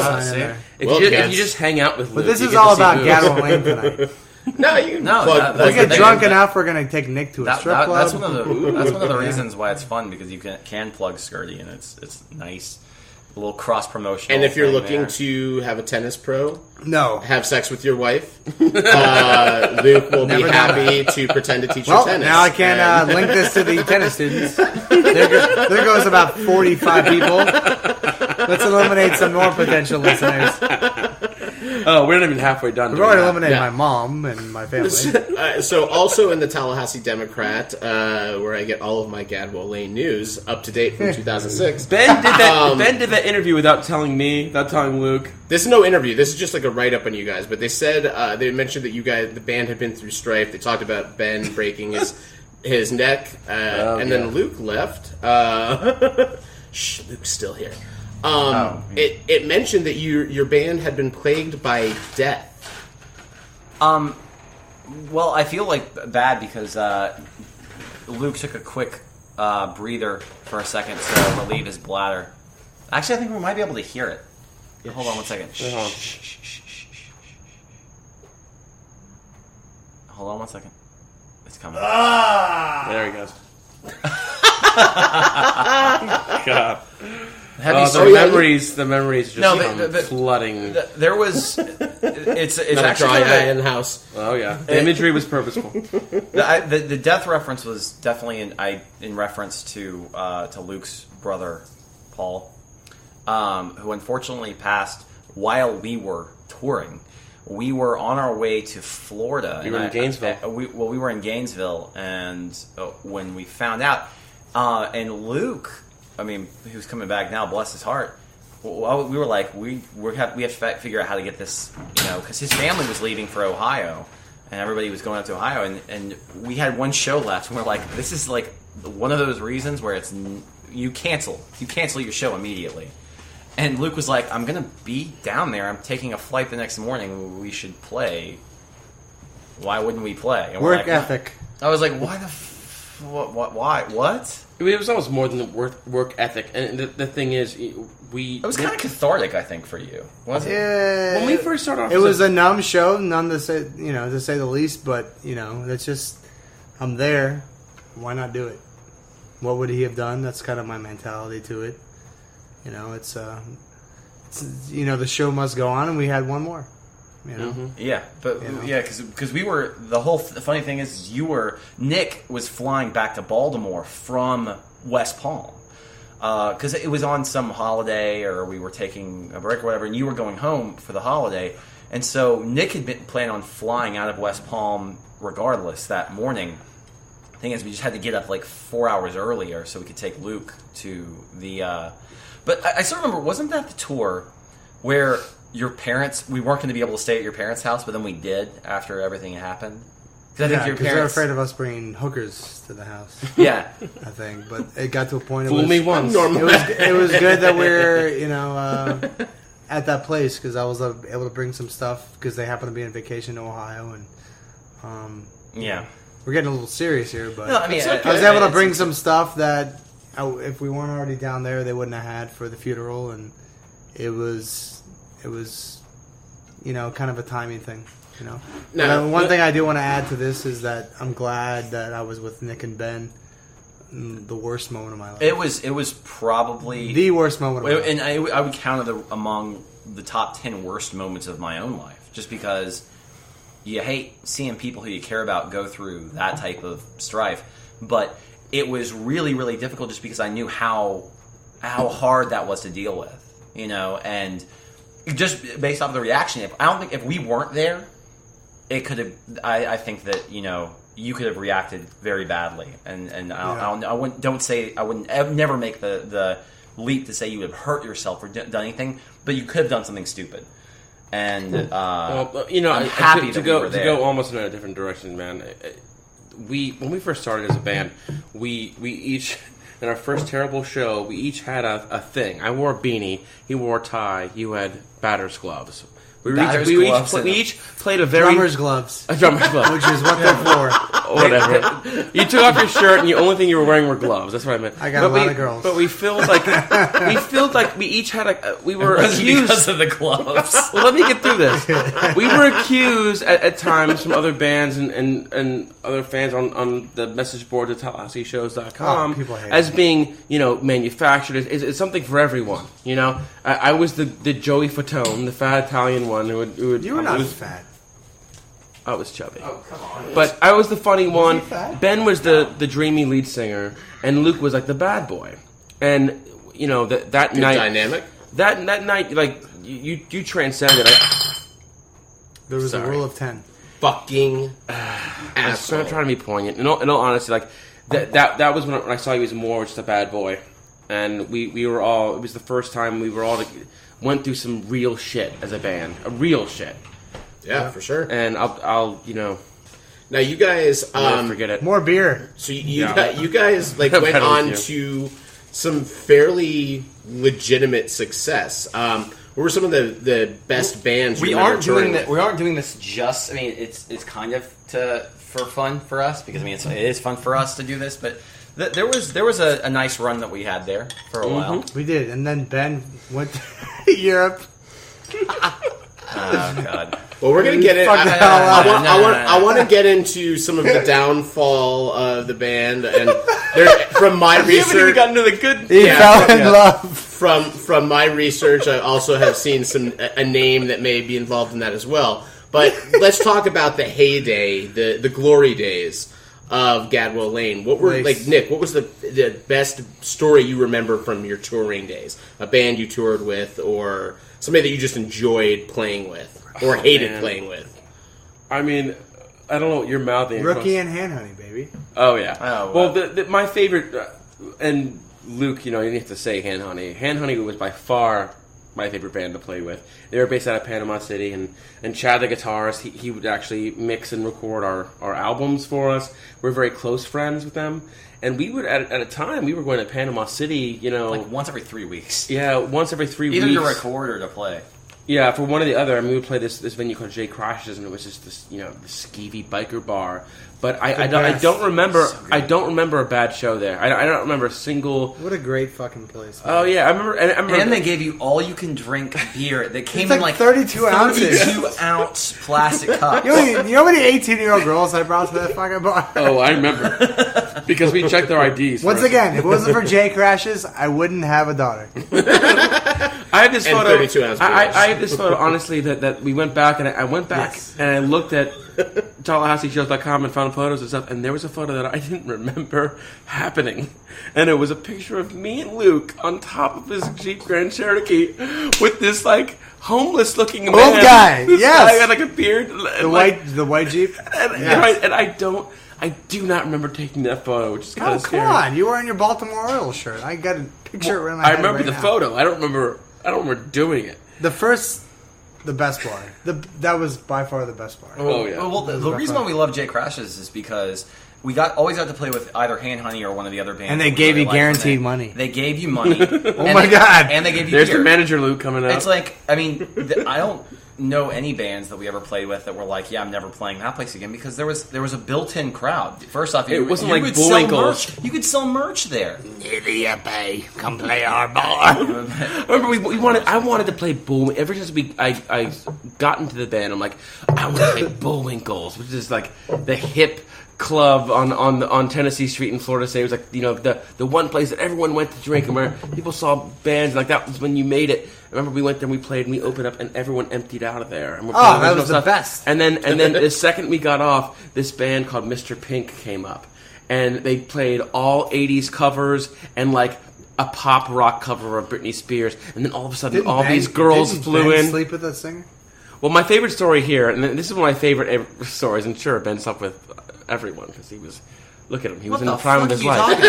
If you just hang out with Luke, but this is all about Gadwell Lane tonight. We get drunk enough, we're going to take Nick to a strip club. That's one of the reasons why it's fun, because you can plug Skirty, and it's nice. A little cross promotion. And if you're looking to have a tennis pro, have sex with your wife, Luke will be happy to pretend to teach you tennis. Now I can link this to the tennis students. There goes about 45 people. Let's eliminate some more potential listeners. Oh, we're not even halfway done. We've already eliminated my mom and my family. So also in the Tallahassee Democrat, where I get all of my Gadwell Lane news up to date from 2006. Ben did that interview without telling me, without telling Luke. This is no interview. This is just like a write-up on you guys. But they said, they mentioned that the band had been through strife. They talked about Ben breaking his neck, then Luke left. Luke's still here. It mentioned that your band had been plagued by death. Well, I feel like bad because Luke took a quick breather for a second to relieve his bladder. Actually, I think we might be able to hear it. Hold on one second. Hold on one second. It's coming. There he goes. God. The memories just flooding. There was. It's actually dry eye in the house. Oh yeah, the imagery was purposeful. The death reference was definitely in reference to Luke's brother Paul, who unfortunately passed while we were touring. We were on our way to Florida. We were in Gainesville. We were in Gainesville, and when we found out, and Luke. I mean, he was coming back now, bless his heart. Well, we were like, we have to figure out how to get this, because his family was leaving for Ohio, and everybody was going out to Ohio, and we had one show left, and we're like, this is like one of those reasons where it's you cancel your show immediately. And Luke was like, I'm gonna be down there. I'm taking a flight the next morning. We should play. Why wouldn't we play? And work ethic. I was like, why the why? What? It was almost more than the work ethic, and the thing is, it was kind of cathartic, I think, for you. Was it? Yeah, when we first started off, it was a numb show, to say the least. But that's just, I'm there. Why not do it? What would he have done? That's kind of my mentality to it. It's the show must go on, and we had one more. Yeah, but because we were the funny thing is Nick was flying back to Baltimore from West Palm because it was on some holiday or we were taking a break or whatever, and you were going home for the holiday, and so Nick had been planning on flying out of West Palm regardless that morning. The thing is, we just had to get up like 4 hours earlier so we could take Luke to the. But I still remember, wasn't that the tour where your parents, we weren't going to be able to stay at your parents' house, but then we did after everything happened? Because they're afraid of us bringing hookers to the house. Yeah. I think. But it got to a point... Fool me once. It was good that we're, at that place, because I was able to bring some stuff, because they happened to be on vacation to Ohio. And yeah. We're getting a little serious here, but No, I mean, I was able to bring some stuff that if we weren't already down there, they wouldn't have had for the funeral, and it was, kind of a timing thing, One thing I do want to add to this is that I'm glad that I was with Nick and Ben. The worst moment of my life. It was probably the worst moment of my life. And I would count it among the top 10 worst moments of my own life, just because you hate seeing people who you care about go through that type of strife. But it was really, really difficult just because I knew how hard that was to deal with, and just based off of the reaction. I don't think if we weren't there, it could have. I think that you could have reacted very badly, and I wouldn't. Don't say I wouldn't. I would never make the leap to say you would have hurt yourself or done anything, but you could have done something stupid. And I'm happy to we were there. To go almost in a different direction, man. When we first started as a band, we each in our first terrible show we each had a thing. I wore a beanie, he wore a tie, you had batter's gloves. We each played a very drummer's gloves. A drummer's glove, which is what they're for. Whatever. You took off your shirt, and the only thing you were wearing were gloves. That's what I meant. I got a lot of girls, but we felt like we each had we were accused because of the gloves. Well, let me get through this. We were accused at times from other bands and other fans on the message board at TallahasseeShows.com as being manufactured. It's something for everyone. I was the Joey Fatone, the fat Italian one who would. You were not fat. I was chubby. Oh, come on. But I was the funny one. Ben was the dreamy lead singer, and Luke was like the bad boy. And that good night, dynamic. That night, like you transcended. There was a rule of 10. Fucking asshole. I'm trying to be poignant. In all honesty, like that was when I saw you as more just a bad boy, and we were all. It was the first time we were all went through some real shit as a band, real shit. Yeah, for sure. And I'll Now you guys forget it. More beer. So you guys went on to some fairly legitimate success. What were some of the best bands we you aren't doing that? We aren't doing this just. I mean, it's kind of for fun for us because it is fun for us to do this. But there was a nice run that we had there for a while. We did, and then Ben went to Europe. Oh God. Well, we're gonna get it. I want to get into some of the downfall of the band, and from my research, you haven't even gotten to the good. He fell in love. From my research, I also have seen a name that may be involved in that as well. But let's talk about the heyday, the glory days of Gadwell Lane. What were Nick? What was the best story you remember from your touring days? A band you toured with, or somebody that you just enjoyed playing with, or hated playing with? I mean, I don't know what you're mouthing. Rookie and Hand Honey, baby. Oh yeah. Oh, well, my favorite, and Luke, you didn't have to say Hand Honey. Hand Honey was by far my favorite band to play with. They were based out of Panama City, and Chad, the guitarist, he would actually mix and record our albums for us. We're very close friends with them. And we would, at a time, we were going to Panama City, like once every 3 weeks. Yeah, once every 3 weeks. Either to record or to play. Yeah, for one or the other. I mean, we would play this venue called Jay Crashes, and it was just this, this skeevy biker bar. But I don't remember. So I don't remember a bad show there. I don't remember a single. What a great fucking place! Man. Oh yeah, I remember. And they gave you all you can drink beer that came in like 32 ounces, 32-ounce plastic cups. You know how many 18-year-old girls I brought to that fucking bar? Oh, I remember because we checked their IDs. Once again, if it wasn't for Jay Crashes, I wouldn't have a daughter. I have this photo. 32 ounce I have this photo. Honestly, that we went back and I went back and I looked at TallahasseeShows.com and found photos and stuff, and there was a photo that I didn't remember happening, and it was a picture of me and Luke on top of his Jeep Grand Cherokee with this like homeless-looking man. Old guy, This yes, guy had like a beard, the white Jeep, and I do not remember taking that photo, which is kind of scary. Come on, you were in your Baltimore Orioles shirt. I got a picture right now. I remember the photo. I don't remember doing it. The best bar. That was by far the best bar. Oh yeah. Well, the reason why we love Jay Crashes is because we always got to play with either Hand Honey or one of the other bands. And they gave you guaranteed money. They gave you money. Oh my God! And they gave you There's beer. the manager Luke coming out. It's like, I mean, know any bands that we ever played with that were like, yeah, I'm never playing that place again, because there was a built-in crowd. First off, It wasn't like could sell Bullwinkle's. merch. You could sell merch there. Come play our bar. Remember, I wanted to play Bullwinkle. Ever since I got into the band, I'm like, I want to play Bullwinkle's, which is like the hip club on Tennessee Street in Florida State. It was like, you know, the one place that everyone went to drink and where people saw bands. Like that was when you made it. I remember we went there, and we played, and we opened up, and everyone emptied out of there. And that was the best. And then the second we got off, this band called Mr. Pink came up, and they played all 80s covers and like a pop rock cover of Britney Spears. And then all of a sudden, these girls flew in. Sleep with that singer? Well, my favorite story here, and this is one of my favorite stories, and sure, Ben slept with everyone because he was. Look at him. He was in the prime of his life.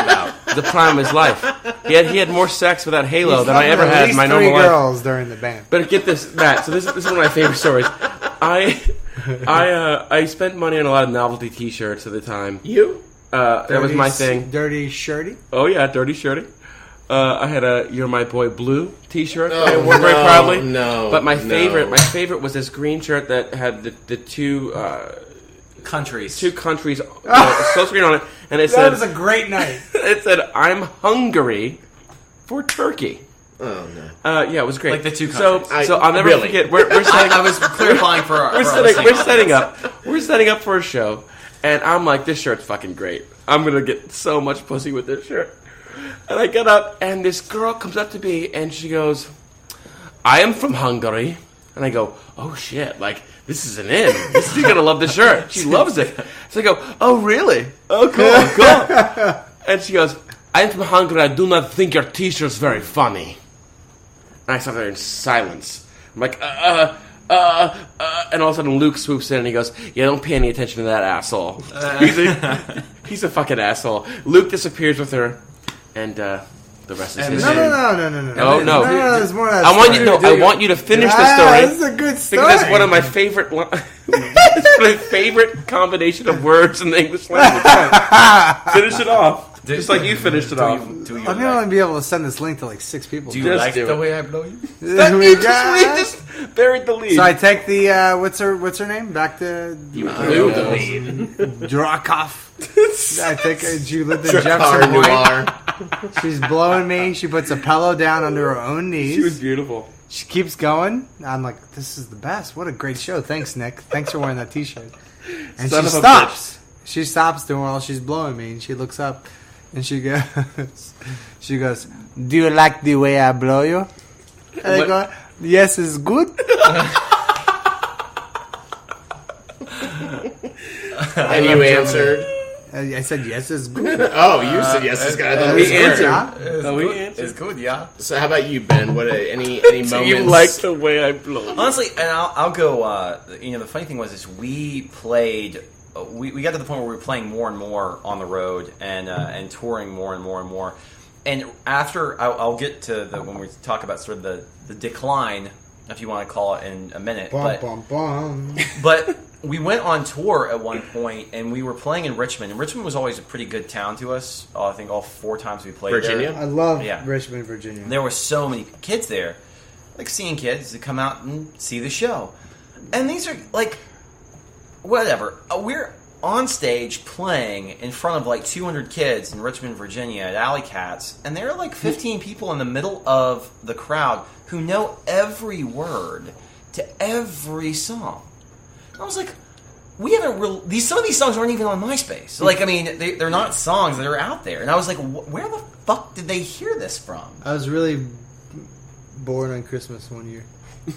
The prime of his life. He had more sex with that halo than I ever had in my normal life. 3 girls during the band. But get this, Matt. So this is one of my favorite stories. I spent money on a lot of novelty T-shirts at the time. That was my thing. Dirty shirty. Oh yeah, dirty shirty. I had a "You're My Boy Blue" T-shirt that I wore very proudly. But my favorite was this green shirt that had the two. Countries. Two countries, so screen on it, and it said, "That was a great night." It said, "I'm hungry for turkey." Oh no! Yeah, it was great. Like the two countries. So I'll never forget. We're setting. I was clarifying for our. We're setting up for a show, and I'm like, "This shirt's fucking great. I'm gonna get so much pussy with this shirt." And I get up, and this girl comes up to me, and she goes, "I am from Hungary," and I go, "Oh shit!" Like. This is an in. She's going to love the shirt. She loves it. So I go, "Oh, really? Oh, cool. And she goes, "I'm from Hungary. I do not think your T-shirt's very funny." And I sat there in silence. I'm like, and all of a sudden Luke swoops in and he goes, "Yeah, don't pay any attention to that asshole." He's a fucking asshole. Luke disappears with her, and the rest is history. No. There's more. I want you to finish the story. This is a good story. Because it's one of my favorite. It's my favorite combination of words in the English language. Finish it off, just like you finished it off. I'm gonna only be able to send this link to like 6 people. Do you like the way I blow you? We just buried the lead. So I take the what's her name back to Drakov. I take Juliet the Jefferson White. She's blowing me. She puts a pillow down under her own knees. She was beautiful. She keeps going. I'm like, this is the best. What a great show. Thanks, Nick. Thanks for wearing that T-shirt. And she stops. She stops doing while she's blowing me, and she looks up, and she goes, "Do you like the way I blow you?" And I go, "Yes, it's good." And you answered. I said, "Yes, it's good." Oh, you said yes, it's good. We answered. It's good, yeah. So how about you, Ben? What any moments? You like the way I blow? Honestly, and I'll go. The funny thing was we played. We got to the point where we were playing more and more on the road and touring more and more and more. And after I'll get to when we talk about sort of the decline, if you want to call it, in a minute. But we went on tour at one point, and we were playing in Richmond. And Richmond was always a pretty good town to us. I think all 4 times we played Virginia? there. I love Richmond, Virginia. There were so many kids there, like seeing kids to come out and see the show. And these are like, whatever. We're on stage playing in front of like 200 kids in Richmond, Virginia at Alley Cats, and there are like 15 people in the middle of the crowd who know every word to every song. I was like, we haven't some of these songs aren't even on MySpace. Like, I mean, they're not songs that are out there. And I was like, where the fuck did they hear this from? I was really bored on Christmas one year.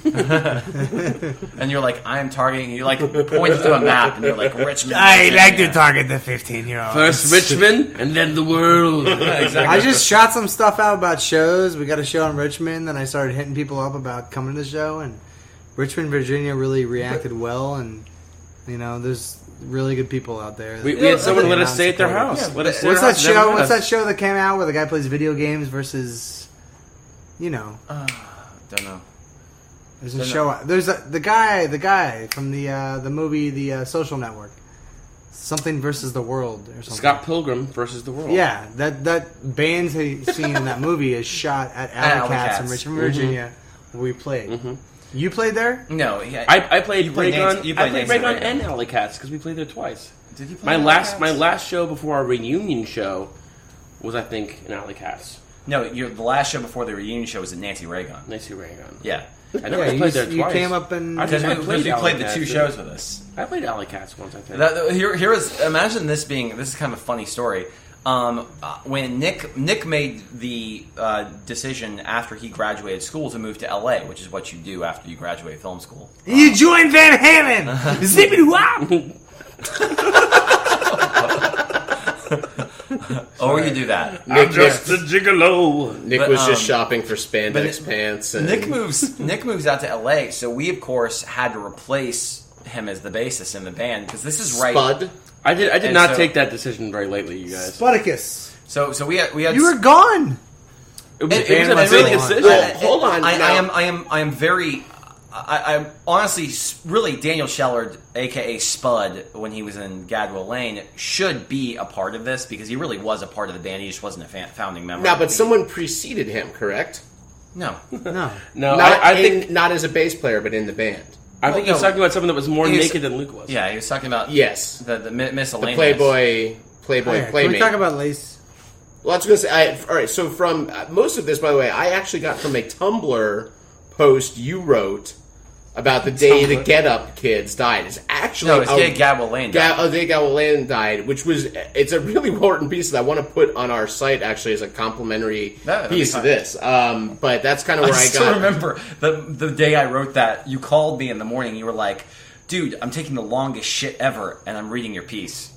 And you're like, I'm targeting. You like pointed to a map, and you're like, Richmond. I like to target the 15-year-olds. First Richmond, and then the world. Exactly. I just shot some stuff out about shows. We got a show in Richmond, and I started hitting people up about coming to the show, and Richmond, Virginia really reacted well, and you know, there's really good people out there. We had someone let us stay at their house. Yeah, what's that show? What's that show that came out where the guy plays video games versus, you know? Don't know. There's a show. There's the guy from the movie The Social Network. Something versus the world or something. Scott Pilgrim versus the world. Yeah, that band scene in that movie is shot at Alley Cats in Richmond, Virginia, where we played. You played there? No, I played you played Ray Gun. Nancy- you I played played Nancy Ray Gun Ray Gun. and Alley Cats because we played there twice. Did you play My last show before our reunion show was, I think, in Alley Cats. No, the last show before the reunion show was at Nancy Ray Gun. Nancy Ray Gun. Yeah. I know I played there you twice. came up and... Because I you played played the Alley two Cats, shows with us. I played Alley Cats once, I think. Here is imagine this is kind of a funny story. When Nick made the decision after he graduated school to move to LA, which is what you do after you graduate film school. You joined Van Halen! Zippity-wop! Or you do that. Nick Just a gigolo. Nick But, was just shopping for spandex but pants. And Nick moves out to LA, so we of course had to replace him as the bassist in the band because this is right. Spud. I did And not so- take that decision very lightly, you guys. Sputicus. So we had You were gone! It was a band was big really- decision. Well, hold on. I'm very. I'm honestly really Daniel Shellard, aka Spud, when he was in Gadwell Lane, should be a part of this because he really was a part of the band. He just wasn't a founding member. No, but someone preceded him, correct? No. No. No, Not, I think not as a bass player, but in the band. I think he was talking about something that was more He was- naked than Luke was. Yeah, he was talking about Yes. the miscellaneous. The Playboy Oh, yeah. Can Playmate. we talk about Lace? Well, I was going to say, all right, so from most of this, by the way, I actually got from a Tumblr post you wrote about the day the Get Up kids died. It's actually... No, it's Gadwell Lane. The day Gadwell Lane died, which was... It's a really important piece that I want to put on our site, actually, as a complimentary That'd be piece fine. of this. But that's kind of where I still got... remember the day I wrote that. You called me in the morning. You were like, "Dude, I'm taking the longest shit ever, and I'm reading your piece."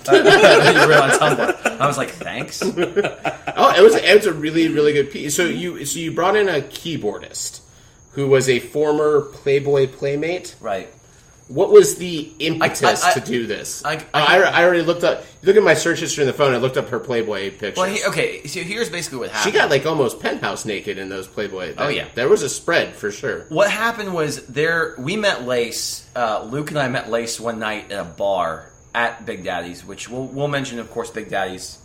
You were on Tumblr. I was like, "Thanks." Oh, it was a really, really good piece. So you brought in a keyboardist who was a former Playboy Playmate. Right. What was the impetus I- to do this? I already looked up... Look at my search history on the phone. I looked up her Playboy pictures. Well, okay. So here's basically what happened. She got like almost penthouse naked in those Playboy. Oh, yeah. There was a spread for sure. What happened was we met Lace. Luke and I met Lace one night at a bar at Big Daddy's, which we'll mention, of course, Big Daddy's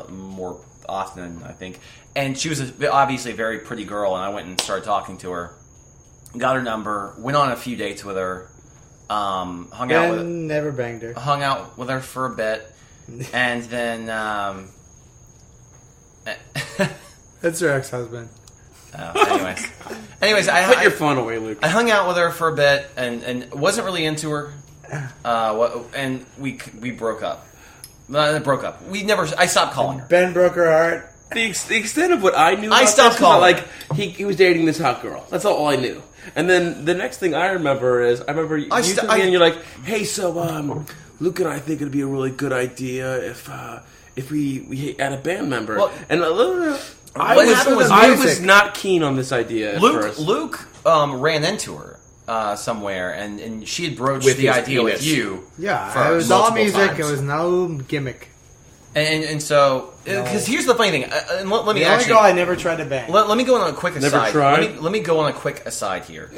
more often, I think. And she was obviously a very pretty girl, and I went and started talking to her. Got her number, went on a few dates with her, hung Never banged her. out with her for a bit, and then That's her ex-husband. anyways, Put your phone away, Luke. I hung out with her for a bit and wasn't really into her, and we broke up. Broke up. I stopped calling her. Ben broke her heart. The extent of what I knew about stopped this was calling. he was dating this hot girl. That's all I knew. And then the next thing I remember is you took me and you're like, "Hey, so Luke and I think it'd be a really good idea if we add a band member." Well, and I happened was was not keen on this idea at first. Luke ran into her somewhere, and she had broached With the his idea penis. with you. Yeah, it was all multiple music. times. It was no gimmick. And so, because here's the funny thing. And let me The only actually... girl I never tried to bang. Let me go on a quick Never aside. tried? Let me go on a quick aside here.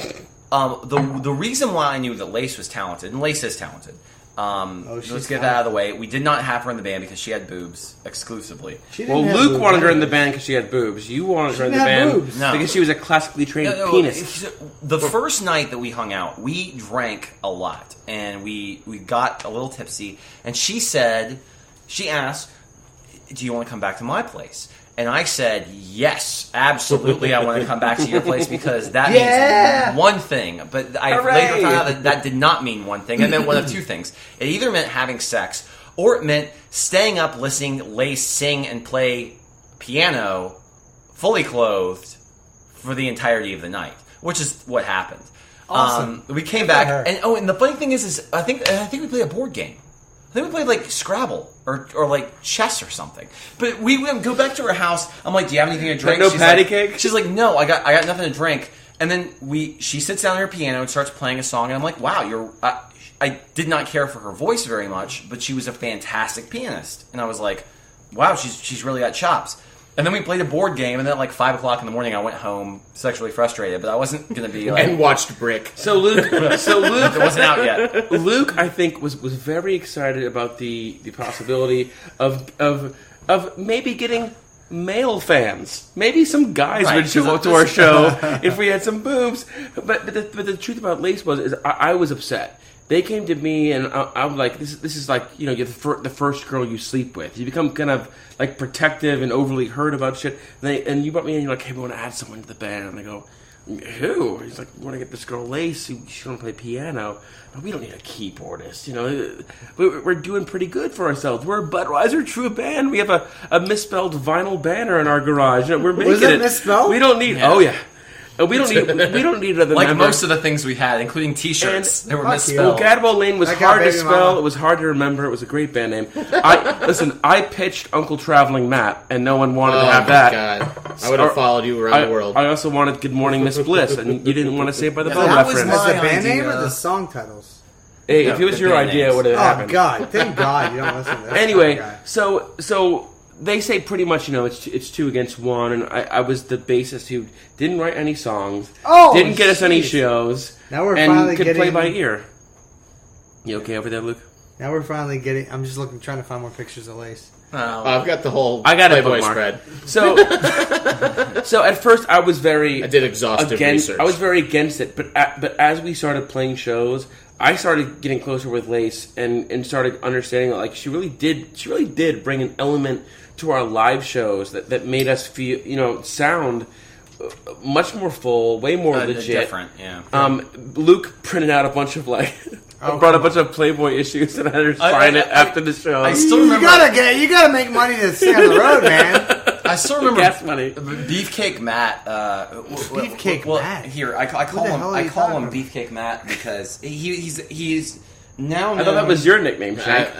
The reason why I knew that Lace was talented, and Lace is talented. she's Let's get that out of the way. We did not have her in the band because she had boobs exclusively. She didn't Well, have Luke boobs. wanted her in the band because she had boobs. You wanted her in the didn't have band boobs. No. because she was a classically trained penis. The first night that we hung out, we drank a lot, and we got a little tipsy. And she asked, "Do you want to come back to my place?" And I said, "Yes, absolutely. I want to come back to your place because that means one thing." But I later found out that did not mean one thing. It meant one of two things. It either meant having sex, or it meant staying up, listening Lace sing and play piano, fully clothed, for the entirety of the night, which is what happened. Awesome. We came back, and the funny thing is I think we played a board game. I think we played like Scrabble or like chess or something. But we went go back to her house. I'm like, "Do you have anything to drink?" No She's patty like, cake? She's like, "No, I got nothing to drink." And then she sits down at her piano and starts playing a song, and I'm like, "Wow, I did not care for her voice very much, but she was a fantastic pianist." And I was like, "Wow, she's really got chops." And then we played a board game, and then at like 5 o'clock in the morning, I went home sexually frustrated. But I wasn't going to be like... And watched Brick. So Luke, it wasn't out yet. Luke, I think, was very excited about the possibility of maybe getting male fans. Maybe some guys Right. would show up to our show if we had some boobs. But the truth about Lace is I was upset. They came to me and I'm like, this is like, you're the first girl you sleep with. You become kind of like protective and overly hurt about shit. And you brought me in and you're like, hey, we want to add someone to the band. And I go, who? He's like, we want to get this girl Lace. She's going to play piano. No, we don't need a keyboardist. We're doing pretty good for ourselves. We're a Budweiser true band. We have a misspelled vinyl banner in our garage. We're making Was it misspelled? We don't need. Yeah. Oh yeah. We don't need other like members. most of the things we had, including T-shirts. They were fuck misspelled. Gadwell Lane was I got hard to baby spell. mama. It was hard to remember. It was a great band name. I pitched Uncle Traveling Matt, and no one wanted to have that. God. I would have followed you around the world. I also wanted Good Morning Miss Bliss, and you didn't want to say it by the bell that was reference. As the my band name idea. or the song titles? Hey, if it was the your band idea, names. it would have Oh happened. God! Thank God you don't listen to this. Anyway, guy. so they say pretty much, it's 2 against 1, and I was the bassist who didn't write any songs, didn't get us any shows, Now we're and finally could getting. play by ear. You okay over there, Luke? Now we're finally getting. I'm just trying to find more pictures of Lace. I've got the whole I got a Playboy bookmark. spread. So at first I was very I did exhaustive research. I was very against it, but as we started playing shows, I started getting closer with Lace and started understanding that, like, she really did bring an element to our live shows that made us feel, sound much more full, way more legit. Different, yeah. Luke printed out a bunch of brought a bunch of Playboy issues and I had her sign it after the show. I still remember. You gotta make money to stay on the road, man. I still remember Gas money. Beefcake Matt. Beefcake Matt. Here, I call the him. hell are I you call talking him about? Beefcake Matt because he's now. I thought that was your nickname, Shank.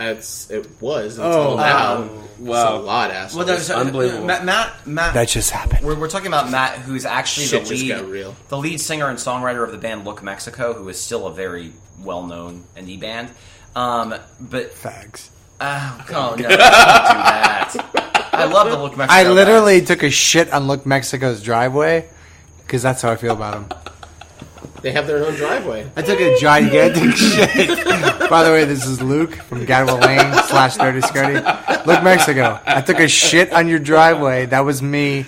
It was until now. Wow. It's a lot, asshole. Well, there's Unbelievable. Matt. That just happened. We're talking about Matt, who's actually Shit just got real. the lead singer and songwriter of the band Look Mexico, who is still a very well-known indie band. But Fags. oh no, don't do that. I love the Look Mexico. I literally guys. took a shit on Look Mexico's driveway because that's how I feel about them. They have their own driveway. I took a gigantic shit. By the way, this is Luke from Gadwell Lane / Dirty Skirty. Look, Mexico. I took a shit on your driveway. That was me.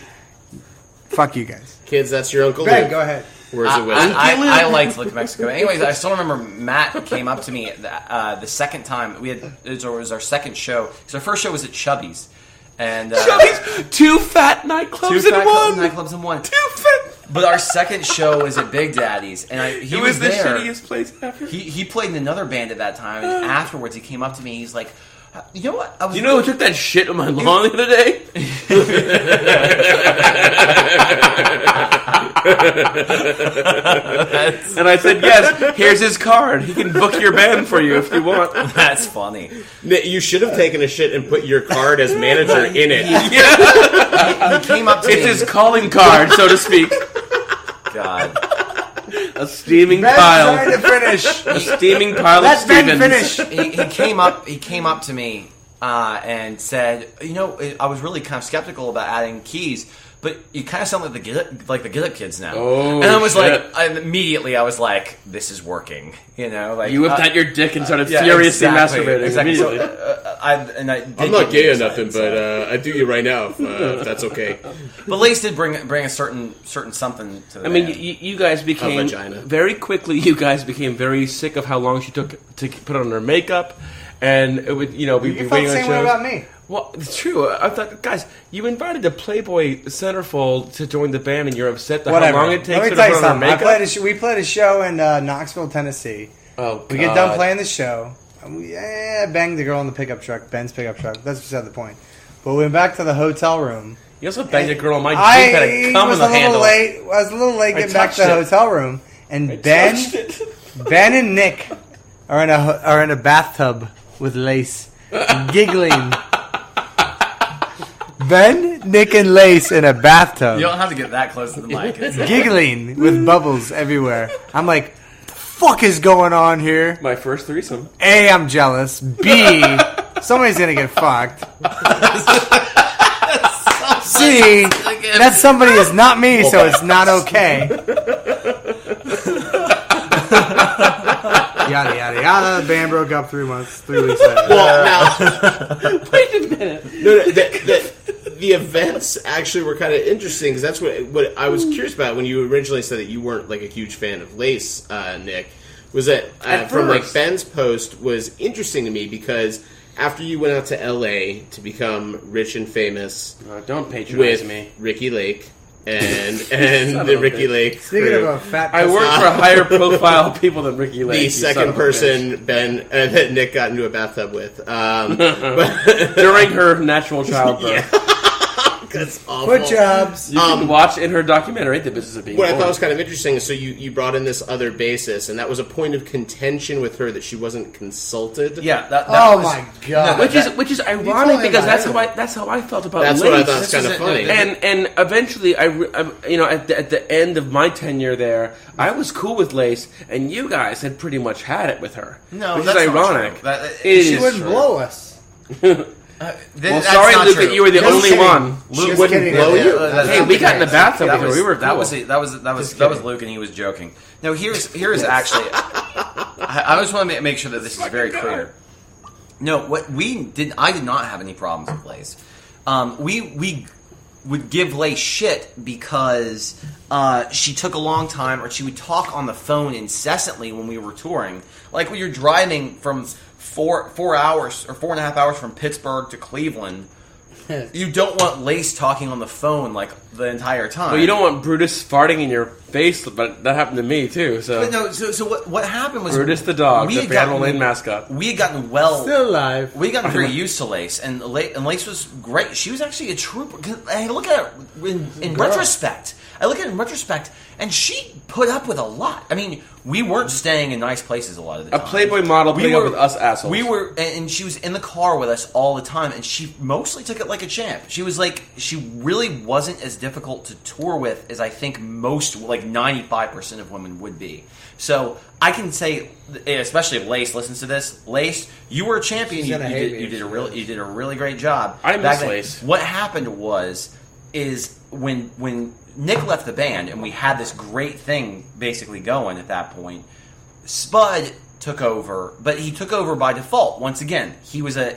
Fuck you guys. Kids, that's your Uncle Ben, Luke. go ahead. Words of wisdom. I liked Look Mexico. Anyways, I still remember Matt came up to me the second time it was our second show. Because our first show was at Chubby's, and Chubby's, 2 fat nightclubs in one. nightclubs in one. 2 fat. But our second show was at Big Daddy's, and he It was the there. shittiest place ever. He played in another band at that time, and afterwards he came up to me. He's like, "You know what? I was You know who took that shit on my lawn the other day? And I said, yes, here's his card. He can book your band for you if you want. That's funny. You should have taken a shit and put your card as manager in it. He came up to It's me. his calling card, so to speak. God. A steaming Ben's pile. trying to finish. A steaming pile Let of Ben Stevens. finish. He came up to me and said, I was really kind of skeptical about adding keys, but you kind of sound like the Get Up Kids now. Oh, and I was shit. immediately I was like, this is working. You whipped out your dick and started yeah, furiously exactly, masturbating exactly. So, immediately. I'm not gay or nothing, but I do you right now if that's okay. But Lace did bring a certain something to the I mean, band. you guys became vagina. very quickly. You guys became very sick of how long she took to put on her makeup, and it would we'd be You felt waiting the on same way shows. about me. Well, it's true. I thought, guys, you invited the Playboy centerfold to join the band, and you're upset that Whatever. how long it takes Let her me to tell you put on her something. makeup. We played a show in Knoxville, Tennessee. Oh, We get done playing the show. And we banged the girl in the pickup truck, Ben's pickup truck. That's beside the point. But we went back to the hotel room. You also banged a girl on my dick I that had cum in was the a little handle. late. I was a little late getting back to the touched it. hotel room, and Touched it. Ben and Nick are in a bathtub with Lace, giggling. Ben, Nick, and Lace in a bathtub, You don't have to get that close to the mic. giggling with bubbles everywhere. I'm like, the fuck is going on here? My first threesome. A, I'm jealous. B, somebody's gonna get fucked. C, that somebody is not me, so it's not okay. Yada yada yada. The band broke up 3 weeks later. Well, now, Wait a minute. no, the events actually were kind of interesting because that's what I was curious about when you originally said that you weren't like a huge fan of Lace, Nick. Was that from like Ben's post was interesting to me because after you went out to L.A. to become rich and famous, don't patronize with me, Ricky Lake. And the Ricky Lake crew. Speaking of a fat I work for higher profile people than Ricky Lake. The second person that Nick got into a bathtub with. During her natural childbirth. Yeah. That's awful. Foot jobs. You can watch in her documentary The Business of Being What Born. I thought was kind of interesting is so you brought in this other bassist, and that was a point of contention with her that she wasn't consulted. Yeah. That Oh my god. Which is ironic because that's how I felt about That's Lace. what I thought was kind of funny. And eventually, at the end of my tenure there, I was cool with Lace, and you guys had pretty much had it with her. No, which that's is not ironic. true. She wouldn't blow us. Well, sorry, Luke, that you were the only one. She wouldn't blow you. Hey, we got in the bathtub with her. We were cool. That was Luke, and he was joking. No, here's actually. I just want to make sure that this is very clear. No, I did not have any problems with Lace. We would give Lace shit because she took a long time, or she would talk on the phone incessantly when we were touring. Like when you're driving from 4 hours or 4.5 hours from Pittsburgh to Cleveland, you don't want Lace talking on the phone like the entire time. Well, you don't want Brutus farting in your face, but that happened to me too. So, but no, so what happened was Brutus the dog, the Gadwell Lane mascot. We had gotten still alive. We had gotten very used to Lace, and Lace was great. She was actually a trooper. I look at it in retrospect. And she put up with a lot. I mean, we weren't staying in nice places a lot of the time. A Playboy model putting up with us assholes. We were, and she was in the car with us all the time, and she mostly took it like a champ. She was like, she really wasn't as difficult to tour with as I think most, like 95% of women would be. So I can say, especially if Lace listens to this, Lace, you were a champion. You did a really great job. I miss Lace. What happened is when Nick left the band and we had this great thing basically going at that point, Spud took over, but he took over by default. Once again, he was a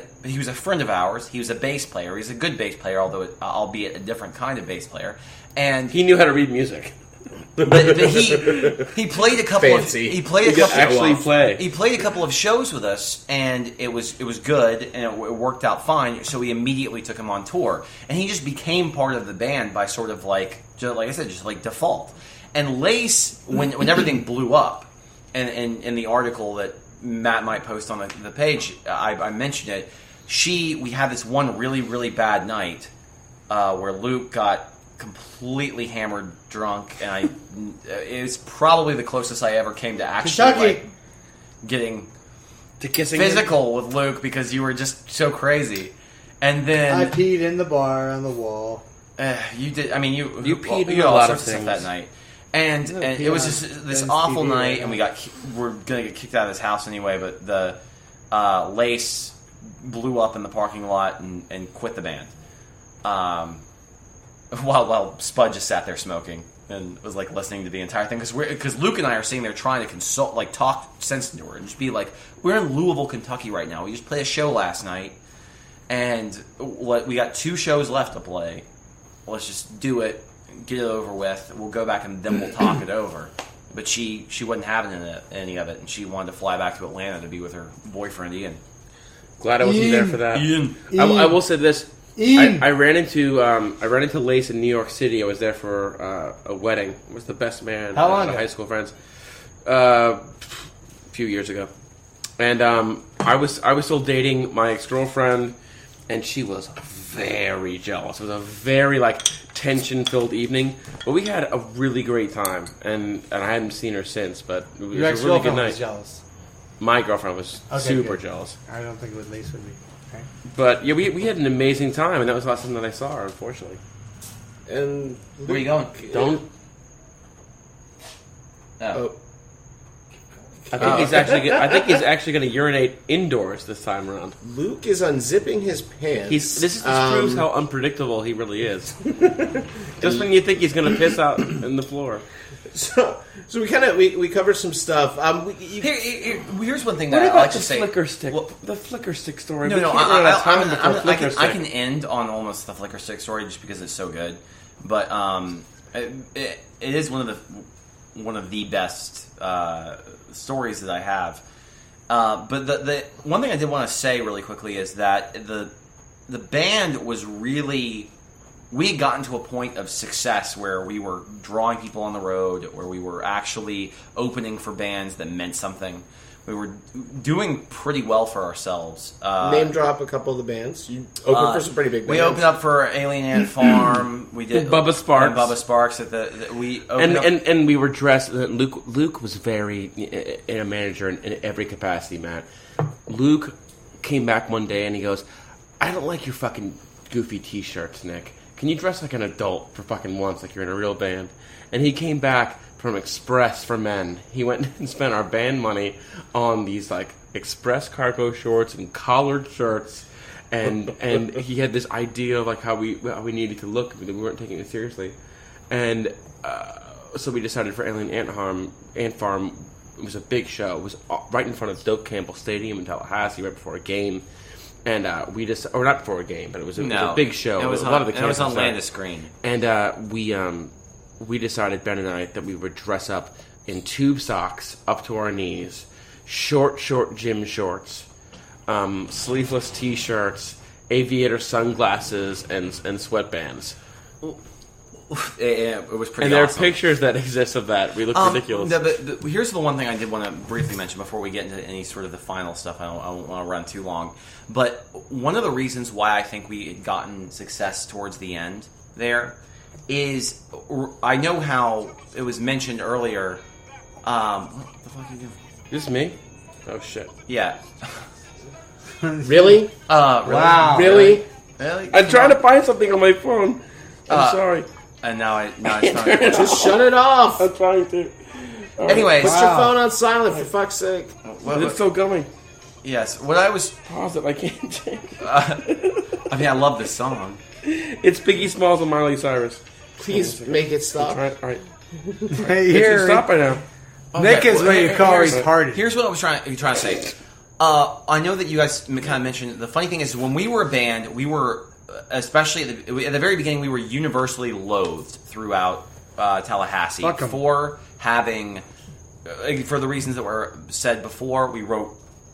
friend of ours. He was a bass player. He's a good bass player, albeit a different kind of bass player. And he knew how to read music. But he played a couple Fancy. of he played a couple of shows with us, and it was good, and it worked out fine. So we immediately took him on tour, and he just became part of the band by sort of like I said, just like default. And Lace, when everything blew up, and in the article that Matt might post on the page, I mentioned it. We had this one really, really bad night where Luke got completely hammered drunk, and it was probably the closest I ever came to actually getting to kissing physical with Luke because you were just so crazy. And then I peed in the bar on the wall. You did. I mean, you peed in a lot of stuff that night, and it was just this awful night, and we're gonna get kicked out of this house anyway. But the Lace blew up in the parking lot and quit the band. While Spud just sat there smoking and was like listening to the entire thing because Luke and I are sitting there trying to consult, like talk sense into her and just be like, we're in Louisville, Kentucky right now. We just played a show last night, and we got 2 shows left to play. Let's just do it, get it over with. We'll go back and then we'll talk it over. But she wasn't having any of it, and she wanted to fly back to Atlanta to be with her boyfriend Ian. Glad I wasn't there for that. Ian. I will say this. I ran into Lace in New York City. I was there for a wedding. I was the best man. How long ago? High school friends. A few years ago, and I was still dating my ex-girlfriend, and she was very jealous. It was a very tension-filled evening, but we had a really great time, and I hadn't seen her since. But it was a really good night. Was jealous. My girlfriend was super jealous. I don't think Lace would be. Okay. But yeah, we had an amazing time, and that was the last time that I saw her, unfortunately. And where are you going? Don't. Oh. I think he's actually. I think he's actually going to urinate indoors this time around. Luke is unzipping his pants. This proves how unpredictable he really is. Just when you think he's going to piss out in the floor. So we covered some stuff. Here's one thing What that about I like the to say. flicker stick? The flicker stick story. I can end on almost the flicker stick story just because it's so good. But it is one of the best stories that I have. But the one thing I did want to say really quickly is that the band was really. We had gotten to a point of success where we were drawing people on the road, where we were actually opening for bands that meant something. We were doing pretty well for ourselves. Name drop a couple of the bands. You opened for some pretty big bands. We opened up for Alien Ant Farm. We did Bubba Sparks. And Bubba Sparks and we were dressed. Luke was very a manager in every capacity, Matt. Luke came back one day and he goes, "I don't like your fucking goofy T-shirts, Nick. Can you dress like an adult for fucking once, like you're in a real band?" And he came back from Express for Men. He went and spent our band money on these like Express cargo shorts and collared shirts, and he had this idea of like how we needed to look. We weren't taking it seriously, and so we decided for Alien Ant Farm. It was a big show. It was right in front of Doak Campbell Stadium in Tallahassee, right before a game. And we just, or not before a game, but it was a big show. It was on Landis Green. And we decided, Ben and I, that we would dress up in tube socks up to our knees, short gym shorts, sleeveless T-shirts, aviator sunglasses, and sweatbands. It was pretty. And there awesome. are pictures that exist of that. We look ridiculous. But here's the one thing I did want to briefly mention before we get into any sort of the final stuff. I don't want to run too long. But one of the reasons why I think we had gotten success towards the end there is I know how it was mentioned earlier. What the fuck are you doing? This is me? Oh shit! Yeah. Really? Wow. Really? I'm trying to find something on my phone. I'm sorry. And now it's not. Just shut it off. I'm trying to. Anyways, Put your phone on silent for fuck's sake. It's still going. Yes. What I was. Pause it. I can't take. I mean, I love this song. It's Biggie Smalls and Miley Cyrus. Please make it stop. All right. Hey, It here, should stop by now. Nick is ready to call retarded. Here's what I was trying to say. I know that you guys kind of mentioned. The funny thing is, when we were a band, we were. Especially at the very beginning, we were universally loathed throughout Tallahassee for having, for the reasons that were said before.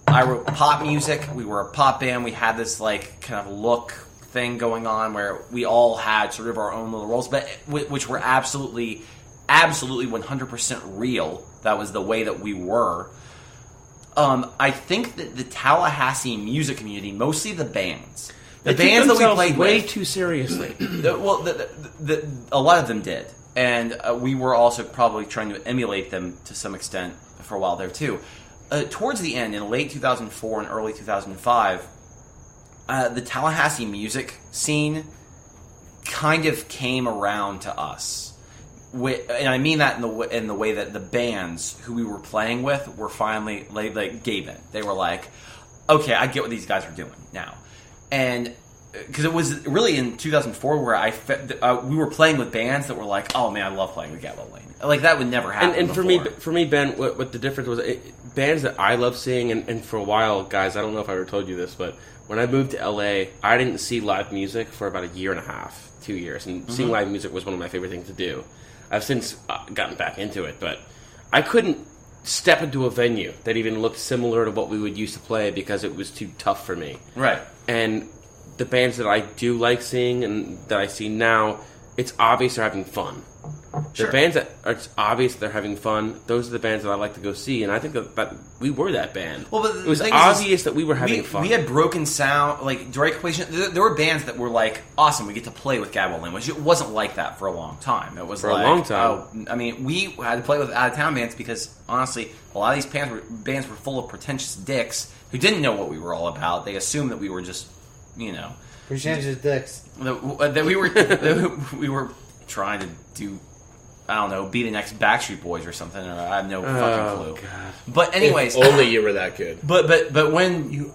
I wrote pop music. We were a pop band. We had this like kind of look thing going on where we all had sort of our own little roles, but which were absolutely 100% real. That was the way that we were. I think that the Tallahassee music community, mostly the bands. The bands that we played way with, too seriously. A lot of them did, and we were also probably trying to emulate them to some extent for a while there too. Towards the end, in late 2004 and early 2005, the Tallahassee music scene kind of came around to us, and I mean that in the way that the bands who we were playing with were finally like gave in. They were like, "Okay, I get what these guys are doing now." And because it was really in 2004 where we were playing with bands that were like, "Oh man, I love playing with Gadwell Lane." Like that would never happen. And for me, Ben, what the difference was, bands that I love seeing, and for a while, guys, I don't know if I ever told you this, but when I moved to LA, I didn't see live music for about a year and a half, 2 years, and seeing live music was one of my favorite things to do. I've since gotten back into it, but I couldn't step into a venue that even looked similar to what we would used to play because it was too tough for me. Right. And the bands that I do like seeing and that I see now, it's obvious they're having fun. Sure. The bands that it's obvious they're having fun, those are the bands that I like to go see, and I think that we were that band. Well, but it was obvious that we were having fun. We had broken sound, like direct completion. There were bands that were like, awesome, we get to play with Gadwell Lane, which it wasn't like that for a long time. It was for like, a long time. Oh, I mean, we had to play with out-of-town bands because, honestly, a lot of these bands were full of pretentious dicks who didn't know what we were all about. They assumed that we were just, pretentious dicks. That we were trying to do I don't know, be the next Backstreet Boys or something. Or I have no fucking clue. God. But anyways, If only you were that good. But when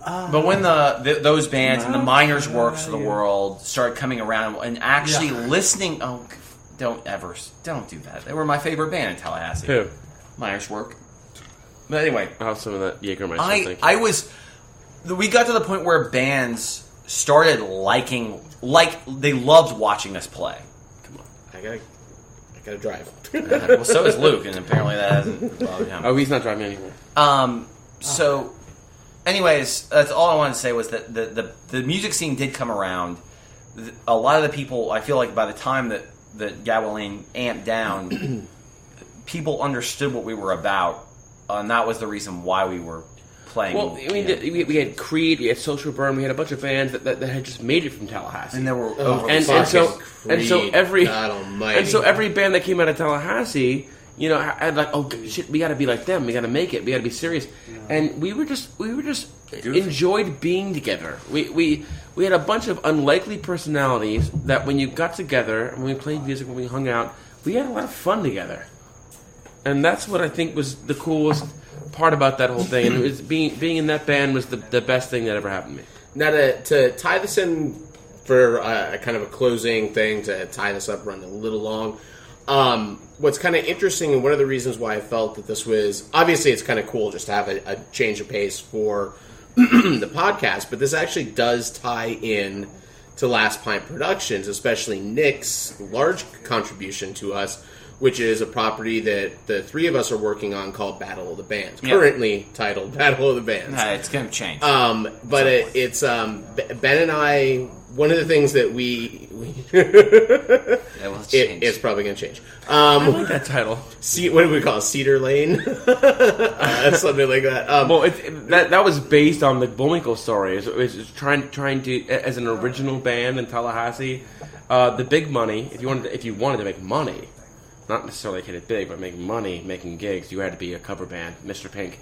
those bands and the Miners' Works of the world started coming around and actually listening, don't do that. They were my favorite band in Tallahassee. Who? Miners' Work. But anyway, I'll have some of that Jägermeister. we got to the point where bands started they loved watching us play. Come on, I gotta drive. Well, so is Luke, and apparently that hasn't bothered him. Oh, he's not driving anymore. So, anyways, that's all I wanted to say was that the music scene did come around. A lot of the people, I feel like by the time that Gadwell Lane amped down, people understood what we were about, and that was the reason why we were playing. Well, I mean, we had Creed, we had Social Burn, we had a bunch of bands that had just made it from Tallahassee, and there were so every band that came out of Tallahassee, had like, oh shit, we got to be like them, we got to make it, we got to be serious, and we were just enjoyed being together. We had a bunch of unlikely personalities that when you got together and when we played music, when we hung out, we had a lot of fun together, and that's what I think was the coolest part about that whole thing, and it was being in that band was the best thing that ever happened to me. Now, to tie this in for a kind of a closing thing, to tie this up, run a little long, what's kind of interesting, and one of the reasons why I felt that this was, obviously it's kind of cool just to have a change of pace for the podcast, but this actually does tie in to Last Pint Productions, especially Nick's large contribution to us, which is a property that the three of us are working on called Battle of the Bands. Currently titled Battle of the Bands. It's going to change. But it's Ben and I, one of the things that we it's probably going to change. I like that title. What do we call it? Cedar Lane? Something like that. Well, that was based on the Bullwinkle story. It was trying to, as an original band in Tallahassee, the big money, if you wanted to make money, not necessarily hit it big, but make money making gigs, you had to be a cover band. Mr. Pink,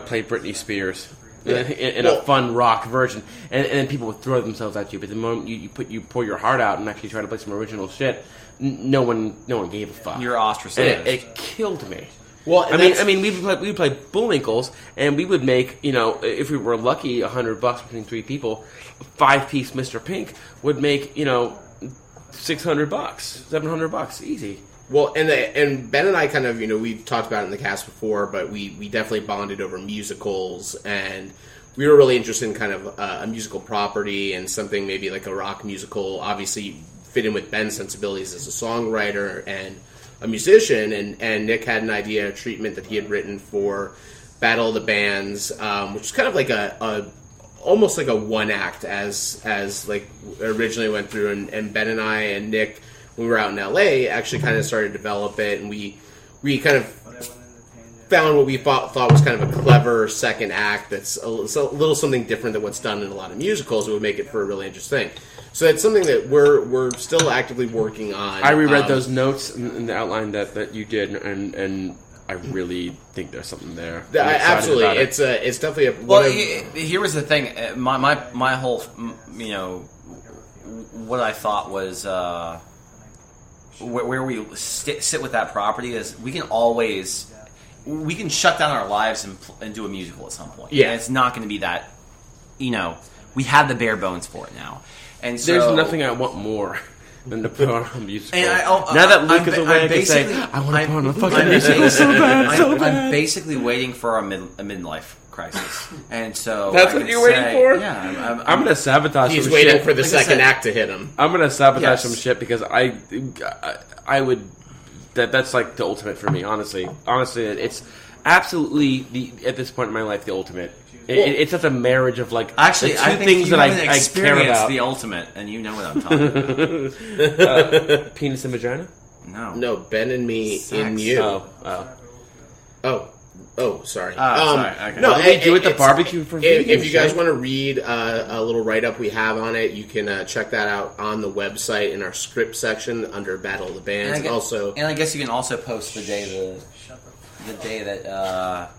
played Britney Spears in a fun rock version, and then people would throw themselves at you. But the moment you pour your heart out and actually try to play some original shit, no one gave a fuck. You're ostracized. It killed me. Well, I mean, we played Bullwinkles, and we would make, if we were lucky, $100 between three people. 5-piece Mr. Pink would make, $600, $700 easy. Well, and Ben and I kind of, we've talked about it in the cast before, but we definitely bonded over musicals, and we were really interested in kind of a musical property and something maybe like a rock musical, obviously fit in with Ben's sensibilities as a songwriter and a musician, and Nick had an idea, a treatment that he had written for Battle of the Bands, which is kind of like almost like a one act as like originally went through, and Ben and I and Nick, when we were out in LA, actually kind of started to develop it, and we kind of found what we thought was kind of a clever second act that's a little something different than what's done in a lot of musicals. It would make it for a really interesting thing. So it's something that we're still actively working on. I reread those notes in the outline that you did, and I really think there's something there. Absolutely, it's definitely a. Here was the thing. My whole, what I thought was where we sit with that property is we can shut down our lives and do a musical at some point. Yeah, and it's not going to be that. We have the bare bones for it now, and so there's nothing I want more than to put on a musical. And now that Luke is away, I can say I want to put on a fucking musical so bad. I'm basically waiting for a midlife crisis, and so that's what you're waiting for. Yeah, I'm going to sabotage. He's some waiting shit. for the second act to hit him. I'm going to sabotage some shit because I would. That's like the ultimate for me. Honestly, it's absolutely at this point in my life the ultimate. It's such a marriage of like actually the two I think things you that haven't I care about. The ultimate, and you know what I'm talking about. Penis and vagina? No, Ben and me Sex. in you. Oh, sorry. Sorry. Okay. No, we do at the barbecue for if you guys want to read a little write-up we have on it, you can check that out on the website in our script section under Battle of the Bands. And I guess you can also post the day that.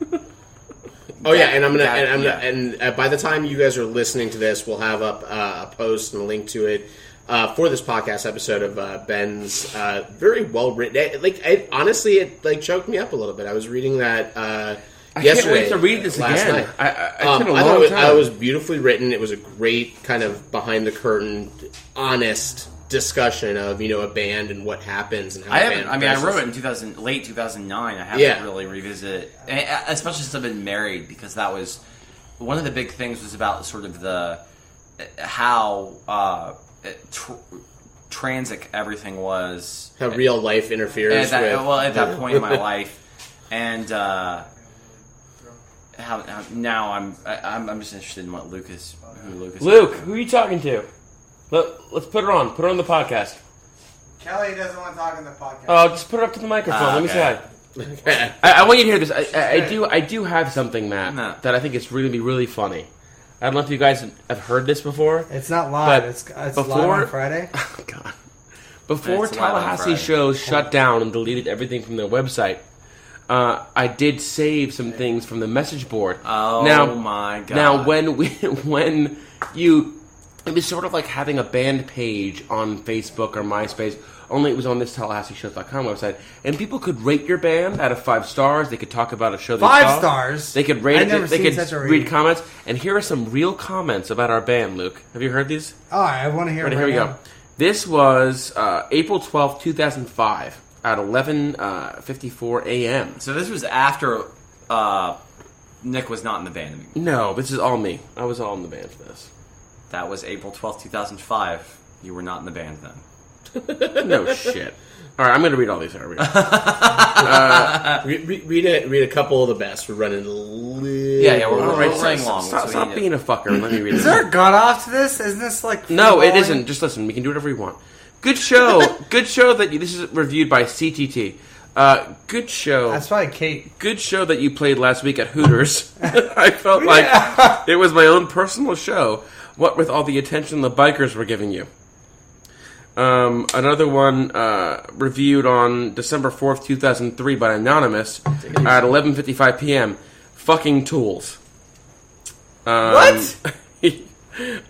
Oh yeah, and by the time you guys are listening to this, we'll have up a post and a link to it for this podcast episode of Ben's very well written. Honestly, it choked me up a little bit. I was reading that I yesterday. can't wait to read this last again. night. It's been a I long thought time. it was beautifully written. It was a great kind of behind the curtain, honest discussion of a band and what happens and how I a haven't. band I mean, I progresses. wrote it in late 2009. I haven't really revisited it, and especially since I've been married, because that was one of the big things was about sort of the how transic everything was. How real life interferes at with that point in my life, and how now I'm just interested in what who Lucas. Luke, who are you talking to? Let's put her on. Put her on the podcast. Kelly doesn't want to talk on the podcast. Oh, just put her up to the microphone. Let me say hi. I want you to hear this. I do have something, Matt, that I think is really really funny. I don't know if you guys have heard this before. It's not live. But It's live on Friday. Oh, God. Before It's live on Tallahassee Friday. shows shut down and deleted everything from their website, I did save some things from the message board. Oh my God! Now, when it was sort of like having a band page on Facebook or MySpace, only it was on this TallahasseeShows.com website, and people could rate your band out of 5 stars. They could talk about a show they 5 saw. stars? They could rate I've it. never They seen could such a read rating. comments. And here are some real comments about our band, Luke. Have you heard these? Oh, I want to hear it. Here we go. This was April 12th, 2005 at 11:54 a.m. So this was after Nick was not in the band. No, this is all me. I was all in the band for this. That was April 12th, 2005. You were not in the band then. No shit. All right, I'm going to read all these. Read a couple of the best. We're running a little. Yeah, we're running long. Stop being a fucker and let me read it. Is there a cutoff to this? Isn't this like... No, it free-balling? isn't. Just listen. We can do whatever we want. Good show. Good show that this is reviewed by CTT. Good show. That's probably Kate. Good show that you played last week at Hooters. I felt like it was my own personal show. What with all the attention the bikers were giving you. Another one reviewed on December 4th, 2003 by Anonymous at 11:55 p.m. Fucking Tools. What?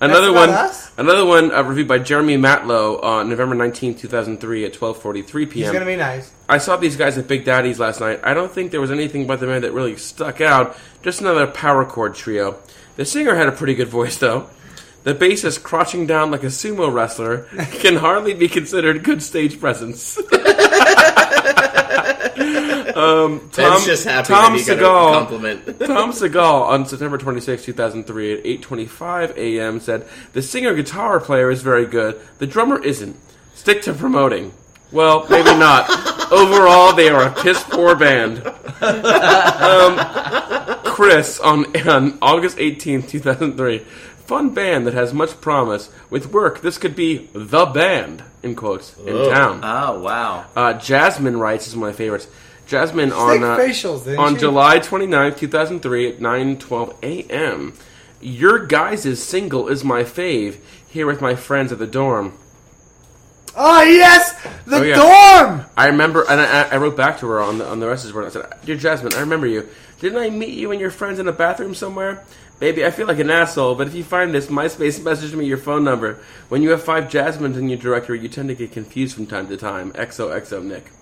Another That's one. not us? Another one reviewed by Jeremy Matlow on November 19th, 2003 at 12:43 p.m. He's going to be nice. I saw these guys at Big Daddy's last night. I don't think there was anything about the band that really stuck out. Just another power chord trio. The singer had a pretty good voice, though. The bassist crouching down like a sumo wrestler can hardly be considered good stage presence. Ben's just happy that he got a compliment. Tom Segal on September 26, 2003 at 8:25 a.m. said, "The singer-guitar player is very good. The drummer isn't. Stick to promoting." Well, maybe not. Overall, they are a piss-poor band. Chris on August 18th, 2003. Fun band that has much promise. With work, this could be the band, in quotes, in town. Oh, wow. Jasmine writes, is one of my favorites. Jasmine facials, on July 29th, 2003 at 9:12 a.m. Your guys' single is my fave. Here with my friends at the dorm. Oh, yes! The Oh, yeah. dorm! I remember, and I wrote back to her on the message board. I said, "Dear Jasmine, I remember you. Didn't I meet you and your friends in a bathroom somewhere? Baby, I feel like an asshole, but if you find this, MySpace message me your phone number. When you have 5 Jasmines in your directory, you tend to get confused from time to time. XOXO Nick."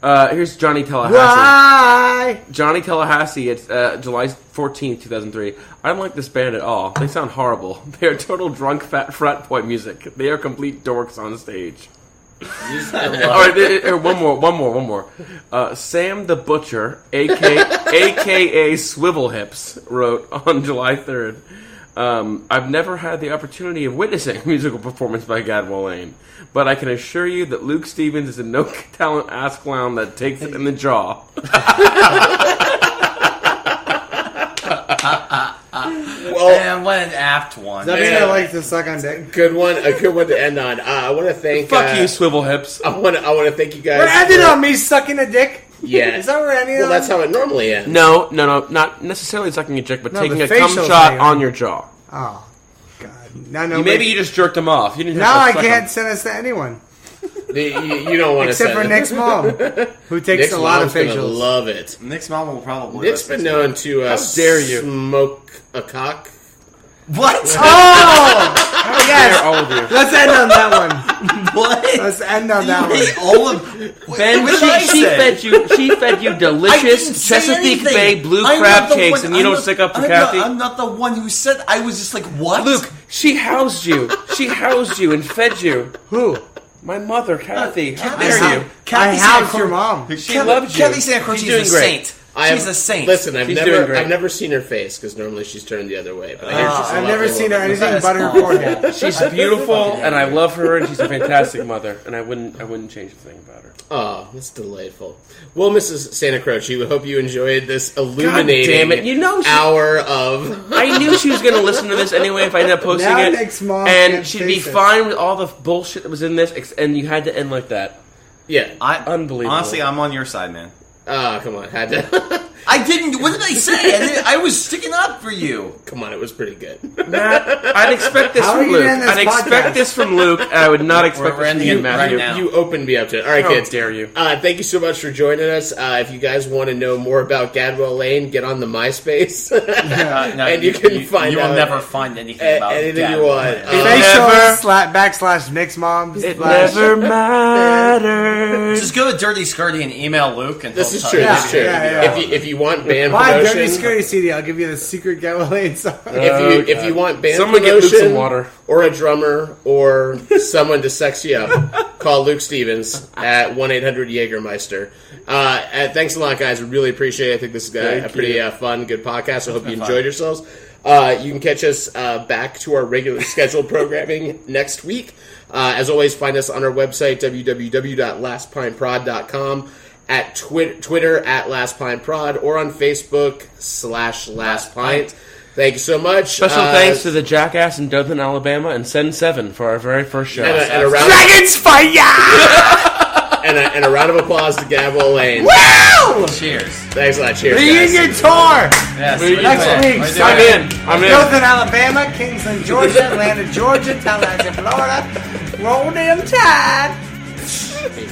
Here's Johnny Tallahassee. Why? Johnny Tallahassee, it's July 14th, 2003. I don't like this band at all. They sound horrible. They are total drunk frat boy music. They are complete dorks on stage. Alright, one more. Sam the Butcher, aka Swivel Hips, wrote on July 3rd. I've never had the opportunity of witnessing a musical performance by Gadwell Lane, but I can assure you that Luke Stevens is a no-talent ass clown that takes it in the jaw. Well, and what an apt one. Does that mean I like to suck on dick? A good one to end on. I want to thank. Fuck you, Swivel Hips. I want to thank you guys. We're ending on me sucking a dick? Yeah. Is that what we're ending on? Well, that's how it normally ends. No, not necessarily sucking a dick, but No, taking the a cum facial shot thing, on your jaw. Oh, God. No, Maybe you just jerked them off. You didn't now I have to suck can't them. send this to anyone. You don't want to Except for Nick's mom, who takes Nick's a lot of mom's gonna facials. love it. Nick's mom will probably. Nick's been known to How dare you. smoke a cock. What? Oh! Yes! All of you. Let's end on that did. Let's end on that You one. ate all of Ben, What did I she say? fed you I didn't delicious say Chesapeake anything. Bay blue I'm crab not the cakes, one- and you I'm don't not- stick up for I'm Kathy. I'm not the one who said. I was just like, what? Luke, she housed you. She housed you and fed you. Who? My mother, Kathy. How Kathy- dare you? I housed your mom. She loves you. Kathy SantaCroce She's is a doing great. saint. She's a saint. Listen, She's doing great. I've never seen her face because normally she's turned the other way. But I hear she's a I've lot never more seen her lovely. anything but her forehead. She's beautiful, and I love her, and she's a fantastic mother, and I wouldn't change a thing about her. Oh, that's delightful. Well, Mrs. SantaCroce, we hope you enjoyed this illuminating damn it. You know hour of... I knew she was going to listen to this anyway if I ended up posting Now it. Nick's mom And can't she'd be face it. fine with all the bullshit that was in this, and you had to end like that. Yeah. Unbelievable. Honestly, I'm on your side, man. Ah, come on. Had to... I didn't. What did I say? I was sticking up for you. Come on, it was pretty good. Matt, I'd expect this How are from you Luke. gonna end this I'd expect podcast? this from Luke, and I would not expect We're this from ending you, it Matthew. right now. You opened me up to it. All right, How kids. dare you. Thank you so much for joining us. If you guys want to know more about Gadwell Lane, get on the MySpace. No, and you can find You out will never find anything about anything Dad. you want. Facebook / Nick's mom. It never matters. Just go to Dirty Skirty and email Luke. And This he'll is tell true. you. This is true. Yeah. If you want band Buy promotion, Dirty Scurry CD. I'll give you the secret Gadwell Lane song. if you want band Someone get Luke promotion, some water. or a drummer, or someone to sex you up, call Luke Stevens at 1-800-Jägermeister. Thanks a lot, guys. We really appreciate it. I think this is a pretty fun, good podcast. I hope you enjoyed yourselves. You can catch us back to our regular scheduled programming next week. As always, find us on our website, www.lastpineprod.com, at Twitter at LastPineProd, or on Facebook /LastPint. Thank you so much. Special thanks to the Jackass in Dothan, Alabama, and Send 7 for our very first show. and a round Dragons fight ya! and a round of applause to Gadwell Lane. Woo! Cheers. Thanks a lot. Cheers, guys. Reunion tour! Yes. Next week. I'm in. Dothan, Alabama, Kingsland, Georgia, Atlanta, Georgia, Tallahassee, Florida. Roll them tide. It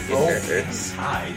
hurts. Hi.